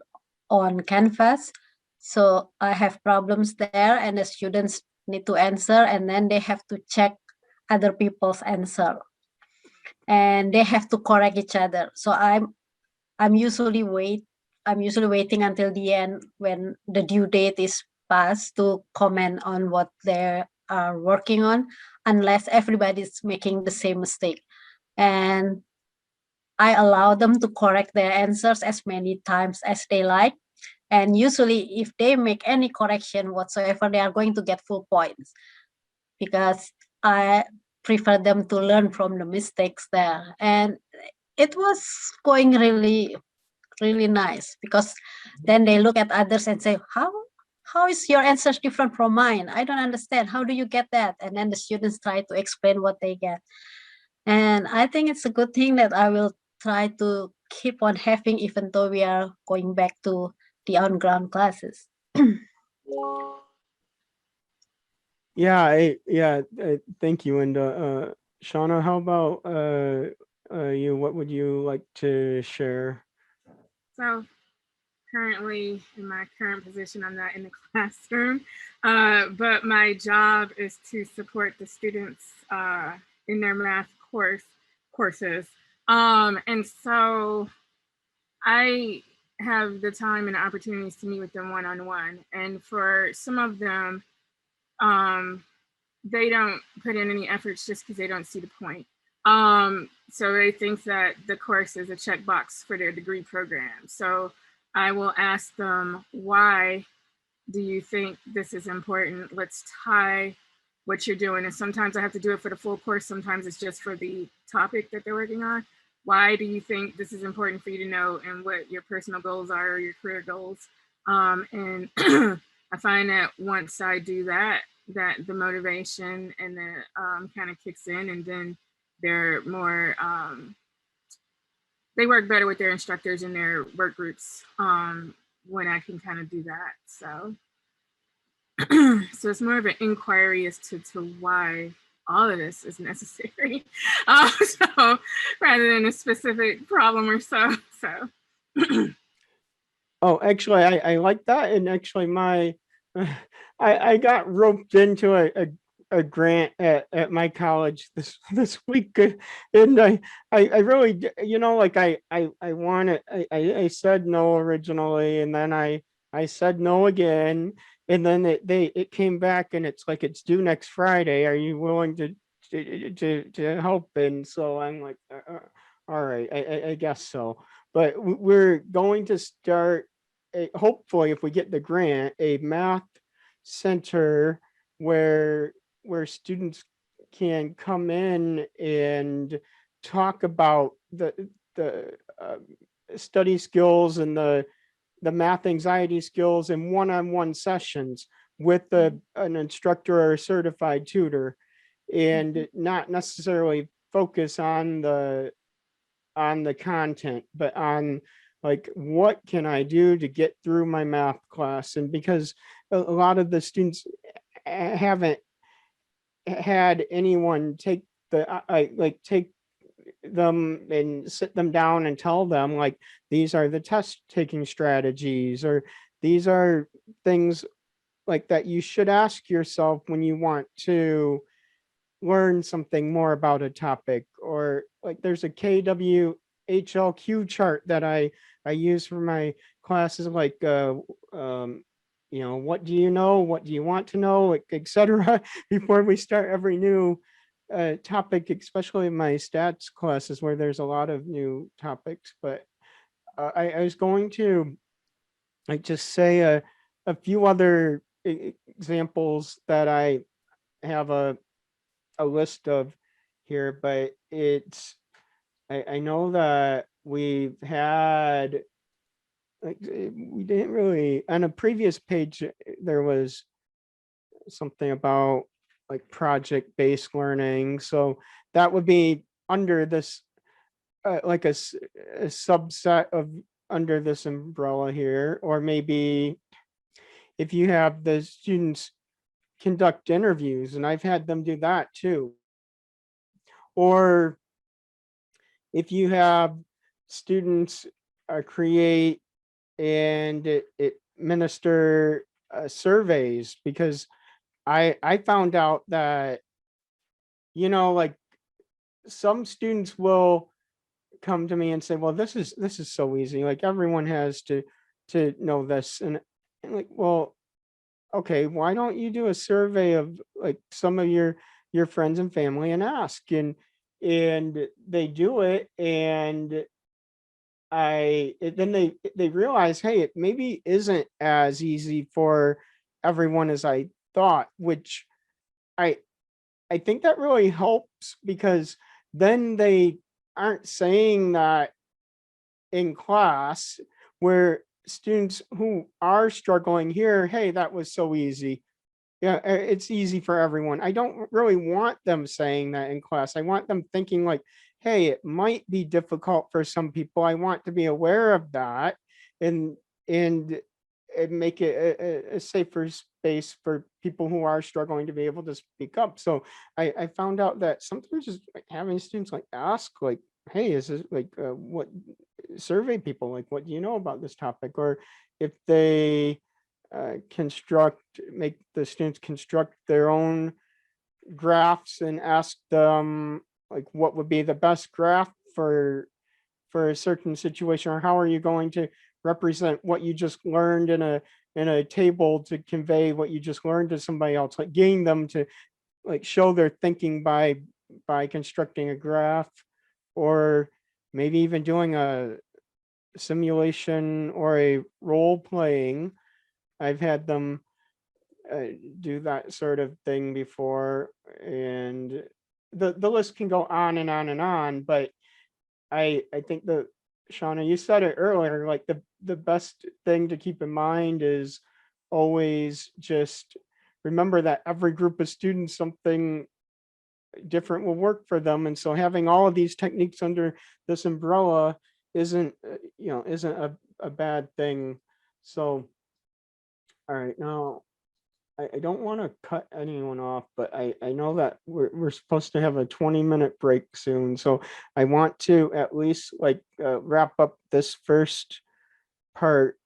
on Canvas. So I have problems there, and the students need to answer, and then they have to check other people's answer, and they have to correct each other. So I'm usually waiting until the end when the due date is passed to comment on what they are working on, unless everybody's making the same mistake. And I allow them to correct their answers as many times as they like. And usually if they make any correction whatsoever, they are going to get full points, because I prefer them to learn from the mistakes there. And it was going really, really nice, because then they look at others and say, how is your answers different from mine? I don't understand. How do you get that? And then the students try to explain what they get. And I think it's a good thing that I will try to keep on having, even though we are going back to the on-ground classes. Yeah, thank you. And Shauna, how about you? What would you like to share? So currently in my current position, I'm not in the classroom, but my job is to support the students in their math courses. And so I have the time and opportunities to meet with them one-on-one. And for some of them, they don't put in any efforts just because they don't see the point. So they think that the course is a checkbox for their degree program. So I will ask them, why do you think this is important? Let's tie what you're doing. And sometimes I have to do it for the full course. Sometimes it's just for the topic that they're working on. Why do you think this is important for you to know, and what your personal goals are, or your career goals? And I find that once I do that the motivation and the kind of kicks in, and then they're more, they work better with their instructors in their work groups when I can kind of do that. So, so it's more of an inquiry as to why all of this is necessary. So rather than a specific problem or so. Oh, actually, I like that. And actually I got roped into a grant at my college this week, and I really, you know, like I wanted, I said no originally, and then I said no again, and then it came back, and it's like, it's due next Friday. Are you willing to help? And so I'm like, all right, I guess so. But we're going to start, hopefully, if we get the grant, a math center where students can come in and talk about the study skills and the math anxiety skills in one-on-one sessions with an instructor or a certified tutor, and not necessarily focus on the content, but on like, what can I do to get through my math class? And because a lot of the students haven't had anyone take take them and sit them down and tell them, like, these are the test taking strategies, or these are things like that you should ask yourself when you want to learn something more about a topic. Or like, there's a KWHLQ chart that I use for my classes, like you know, what do you know, what do you want to know, etc. before we start every new topic, especially in my stats classes where there's a lot of new topics. But I was going to like just say a few other examples that I have a list of here, but it's I know that we've had like we didn't really on a previous page there was something about like project-based learning, so that would be under this like a subset of under this umbrella here. Or maybe if you have the students conduct interviews, and I've had them do that too. Or if you have students create and administer surveys, because I found out that, you know, like some students will come to me and say, well, this is so easy, like everyone has to know this. And like, well, okay, why don't you do a survey of like some of your friends and family and ask? And they do it, and then they realize, hey, it maybe isn't as easy for everyone as I thought, which I think that really helps, because then they aren't saying that in class, where students who are struggling here, hey, that was so easy. Yeah, it's easy for everyone. I don't really want them saying that in class. I want them thinking like, hey, it might be difficult for some people. I want to be aware of that, and make it a safer space for people who are struggling to be able to speak up. So I found out that sometimes just like having students like ask, like, hey, is this like what survey people, like, what do you know about this topic? Or if they make the students construct their own graphs and ask them like, what would be the best graph for a certain situation, or how are you going to represent what you just learned in a table to convey what you just learned to somebody else, like getting them to like show their thinking by constructing a graph. Or maybe even doing a simulation or a role playing. I've had them do that sort of thing before, and the list can go on and on and on. But I think that, Shauna, you said it earlier, like the best thing to keep in mind is always just remember that every group of students, something different will work for them. And so having all of these techniques under this umbrella isn't a bad thing. So all right, now I don't want to cut anyone off, but I know that we're supposed to have a 20-minute break soon. So I want to at least like wrap up this first part,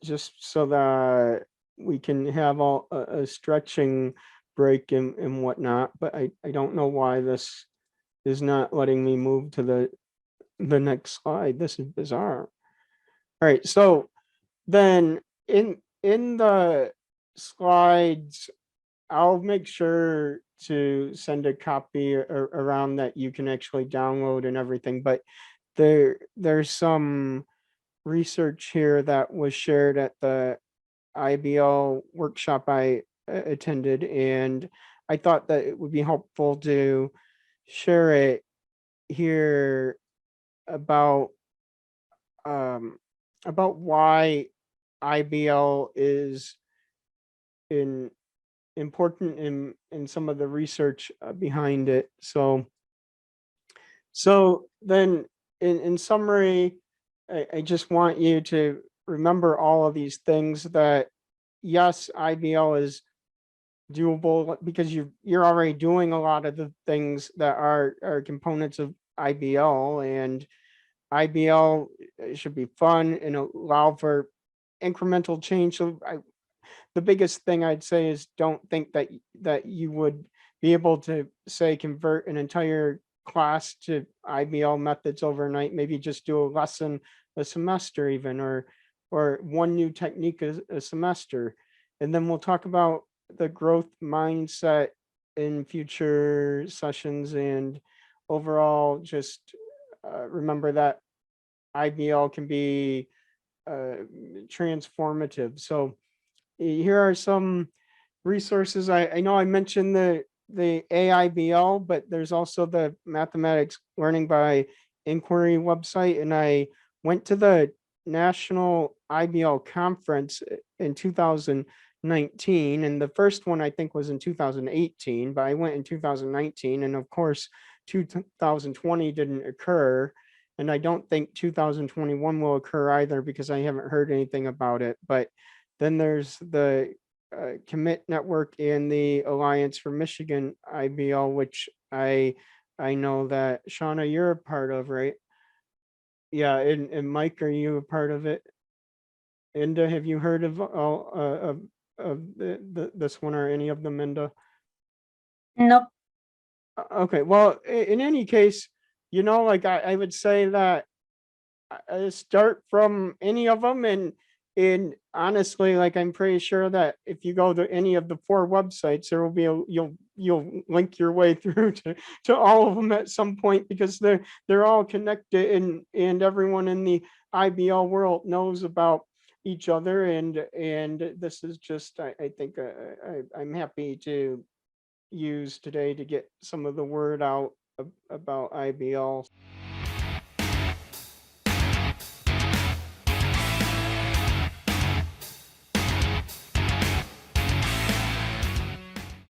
just so that we can have all a stretching break and whatnot. But I don't know why this is not letting me move to the next slide. This is bizarre. All right, so then in the slides, I'll make sure to send a copy around that you can actually download and everything. But there's some research here that was shared at the IBL workshop I attended, and I thought that it would be helpful to share it here about why IBL is important in some of the research behind it. So So then in summary, I just want you to remember all of these things that, yes, IBL is doable because you're already doing a lot of the things that are components of IBL, and IBL should be fun and allow for incremental change. So the biggest thing I'd say is don't think that you would be able to, say, convert an entire class to IBL methods overnight. Maybe just do a lesson a semester even, or one new technique a semester. And then we'll talk about the growth mindset in future sessions, and overall just remember that IBL can be transformative. So here are some resources. I know I mentioned the AIBL, but there's also the Mathematics Learning by Inquiry website. And I went to the National IBL Conference in 2019. And the first one I think was in 2018, but I went in 2019. And of course, 2020 didn't occur. And I don't think 2021 will occur either because I haven't heard anything about it. But then there's the Commit Network and the Alliance for Michigan IBL, which I know that Shauna, you're a part of, right? Yeah, and Mike, are you a part of it? Inda, have you heard of all of this one or any of them, Inda? Nope. Okay, well, in any case, like I would say that start from any of them, and honestly, like I'm pretty sure that if you go to any of the 4 websites, there will be you'll link your way through to all of them at some point, because they're all connected, and everyone in the IBL world knows about each other, and this is just I think I'm happy to use today to get some of the word out about IBL.